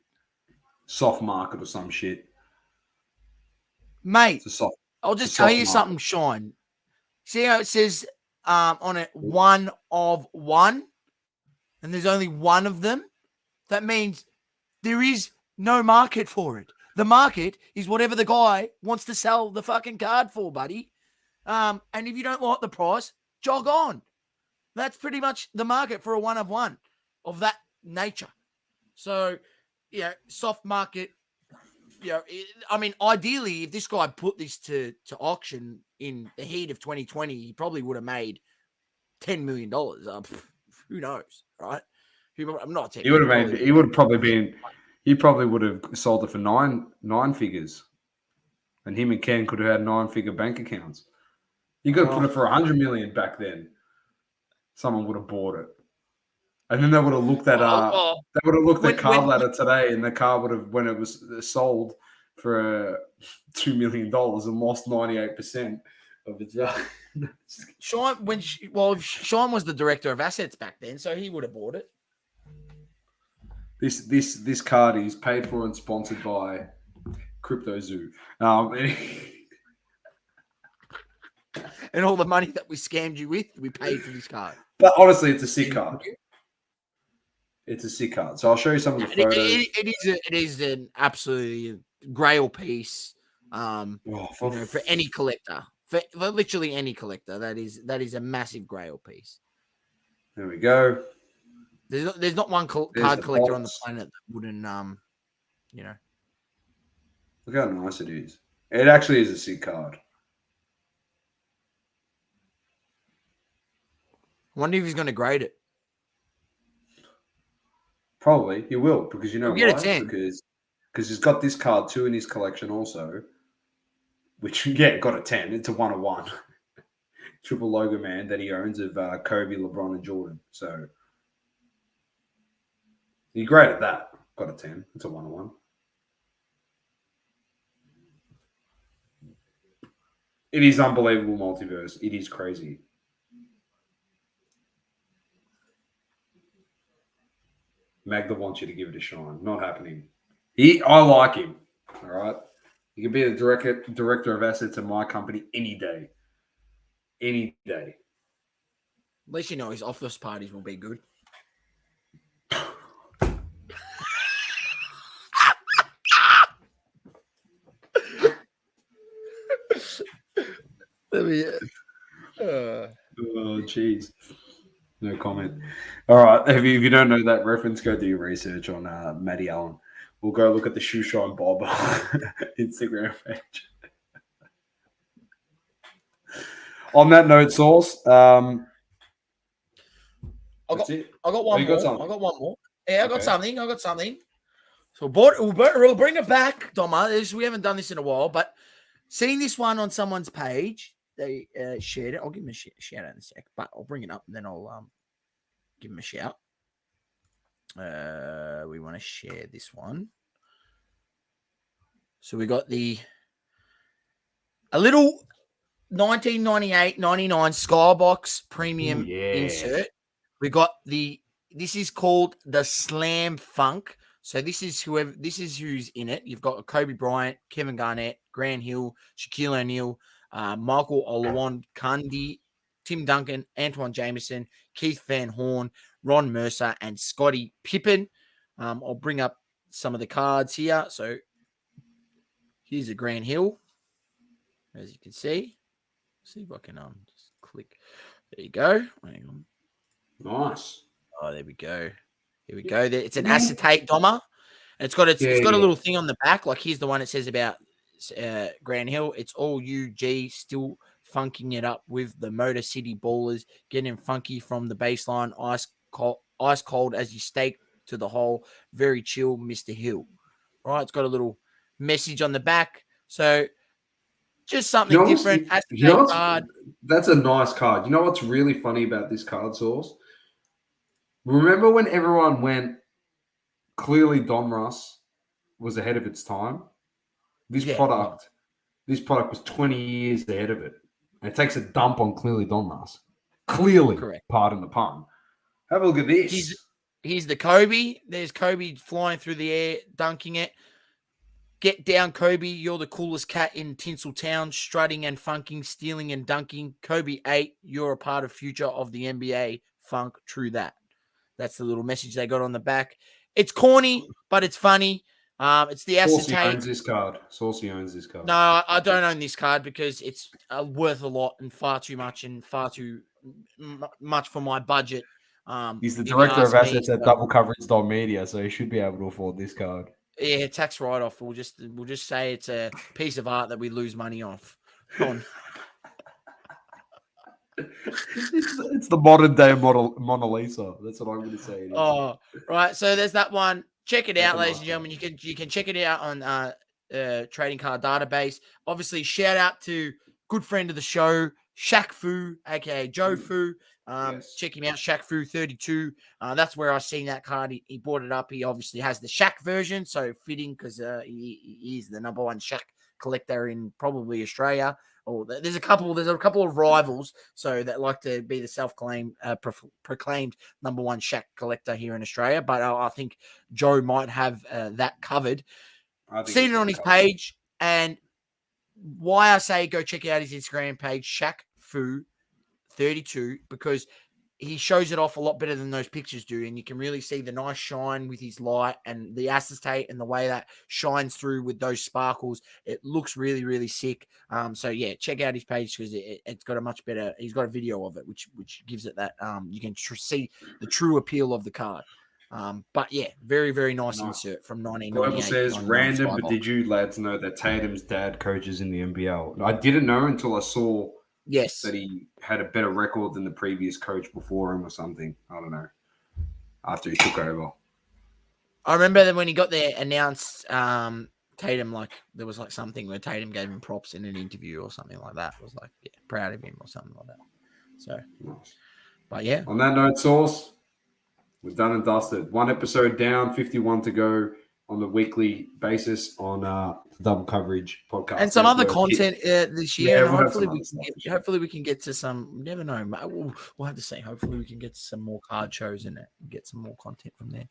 Soft market or some shit. Mate, I'll just tell you something, Sean. See how it says on it, one of one, and there's only one of them? That means there is no market for it. The market is whatever the guy wants to sell the fucking card for, buddy. And if you don't like the price, jog on. That's pretty much the market for a one of one of that nature. So, soft market. I mean, ideally, if this guy put this to auction in the heat of 2020, he probably would have made $10 million. Who knows, right? I'm not telling you. He probably would have sold it for nine figures. And him and Ken could have had 9-figure bank accounts. You could have put it for 100 million back then. Someone would have bought it. And then they would have looked at Cardladder today, and the car would have, when it was sold for $2 million, and lost 98% of its value. Sean was the director of assets back then, so he would have bought it. This card is paid for and sponsored by Crypto Zoo. And all the money that we scammed you with, we paid for this card. But honestly, it's a sick card. It's a sick card. So I'll show you some of the photos. It is an absolutely grail piece. For any collector, for literally any collector, that is a massive grail piece. There we go. There's not one card collector on the planet that wouldn't, Look how nice it is. It actually is a sick card. I wonder if he's going to grade it. Probably he will, because you know He'll get a why? 10. Because he's got this card too in his collection also, which got a 10. It's a 1/1. Triple logo man that he owns of Kobe, LeBron, and Jordan. So he graded that. Got a 10. It's a 1/1. It is unbelievable multiverse. It is crazy. Magda wants you to give it a shine. Not happening. I like him. All right. He can be the director of assets in my company any day. Any day. At least you know his office parties will be good. Oh, jeez. No comment. All right. If you don't know that reference, go do your research on Matty Allen. We'll go look at the Shoe Shine Bob Instagram page. On that note, Sauce, I got one you more. got something? I got one more. Yeah, I got Okay. something. So we'll bring it back, Doma. We haven't done this in a while, but seeing this one on someone's page, they shared it. I'll give him a shout out in a sec, but I'll bring it up and then I'll give him a shout. We want to share this one. So we got a little 1998-99 Skybox premium insert. We got this is called the Slam Funk. So this is who's in it. You've got Kobe Bryant, Kevin Garnett, Grant Hill, Shaquille O'Neal, Michael Olajuwon, Kundi, Tim Duncan, Antoine Jameson, Keith Van Horn, Ron Mercer, and Scottie Pippen. I'll bring up some of the cards here. So here's a Grant Hill, as you can see. See if I can just click. There you go. Hang on. Nice. Oh, there we go. Here we go. It's an acetate Doma. And it's got a little thing on the back. Like here's the one it says about Grant Hill. It's all UG, still funking it up with the Motor City Ballers, getting funky from the baseline, ice cold as you stake to the hole. Very chill, Mr. Hill. All right, it's got a little message on the back. So just something different. Acetate card. That's a nice card. You know what's really funny about this card, Source? Remember when everyone went, clearly Don Russ was ahead of its time? This product was 20 years ahead of it. And it takes a dump on clearly Don Russ. Clearly, correct. Pardon the pun. Have a look at this. Here's the Kobe. There's Kobe flying through the air, dunking it. Get down, Kobe. You're the coolest cat in Tinseltown, strutting and funking, stealing and dunking. Kobe 8, you're a part of future of the NBA. Funk, true that. That's the little message they got on the back. It's corny, but it's funny. It's the acetate. Saucy owns this card. No, I don't own this card because it's worth a lot and far too much and far too much for my budget. He's the director of assets at Coverage.Media, so he should be able to afford this card. Yeah, tax write-off. We'll just say it's a piece of art that we lose money off on. It's the modern day Mona Lisa. That's what I'm going to say. Oh, right. So there's that one. Check it out, ladies and gentlemen. You can check it out on Trading Card Database. Obviously, shout out to good friend of the show, Shaq Fu, aka Joe Fu. Check him out, Shaq Fu 32. That's where I seen that card. He bought it up. He obviously has the Shaq version, so fitting because he is the number one Shaq collector in probably Australia. Or there's a couple of rivals, so that like to be the self-proclaimed number one Shaq collector here in Australia. But I think Joe might have that covered. Seen it on his page, and why I say go check out his Instagram page, Shaq Fu 32, because he shows it off a lot better than those pictures do, and you can really see the nice shine with his light and the acetate and the way that shines through with those sparkles. It looks really, really sick. So yeah, check out his page because it's got a much better. He's got a video of it, which gives it that. You can see the true appeal of the card. But yeah, very, very nice insert from 1998. Global says random, but did you lads know that Tatum's dad coaches in the NBL? I didn't know until I saw Yes. that he had a better record than the previous coach before him or something. I don't know. After he took over. I remember that when he got there, announced Tatum, like there was like something where Tatum gave him props in an interview or something like that. It was like, yeah, proud of him or something like that. So, Nice. but yeah. On that note, Sauce, we're done and dusted. 1 episode down, 51 to go on the weekly basis on the Double Coverage podcast. And some other network. content this year. Yeah, And we'll have hopefully some we other can stuff get, for sure. hopefully we can get to some. Never know. We'll have to see. Hopefully we can get some more card shows in it and get some more content from there.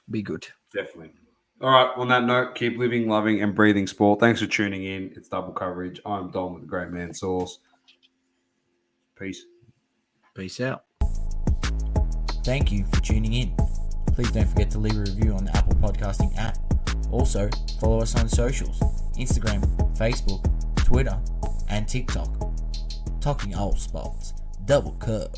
Be good. Definitely. All right. On that note, keep living, loving, and breathing sport. Thanks for tuning in. It's Double Coverage. I'm Dom with the Great Man Sauce. Peace. Peace out. Thank you for tuning in. Please don't forget to leave a review on the Apple Podcasting app. Also, follow us on socials: Instagram, Facebook, Twitter, and TikTok. Talking all sports. Double Coverage.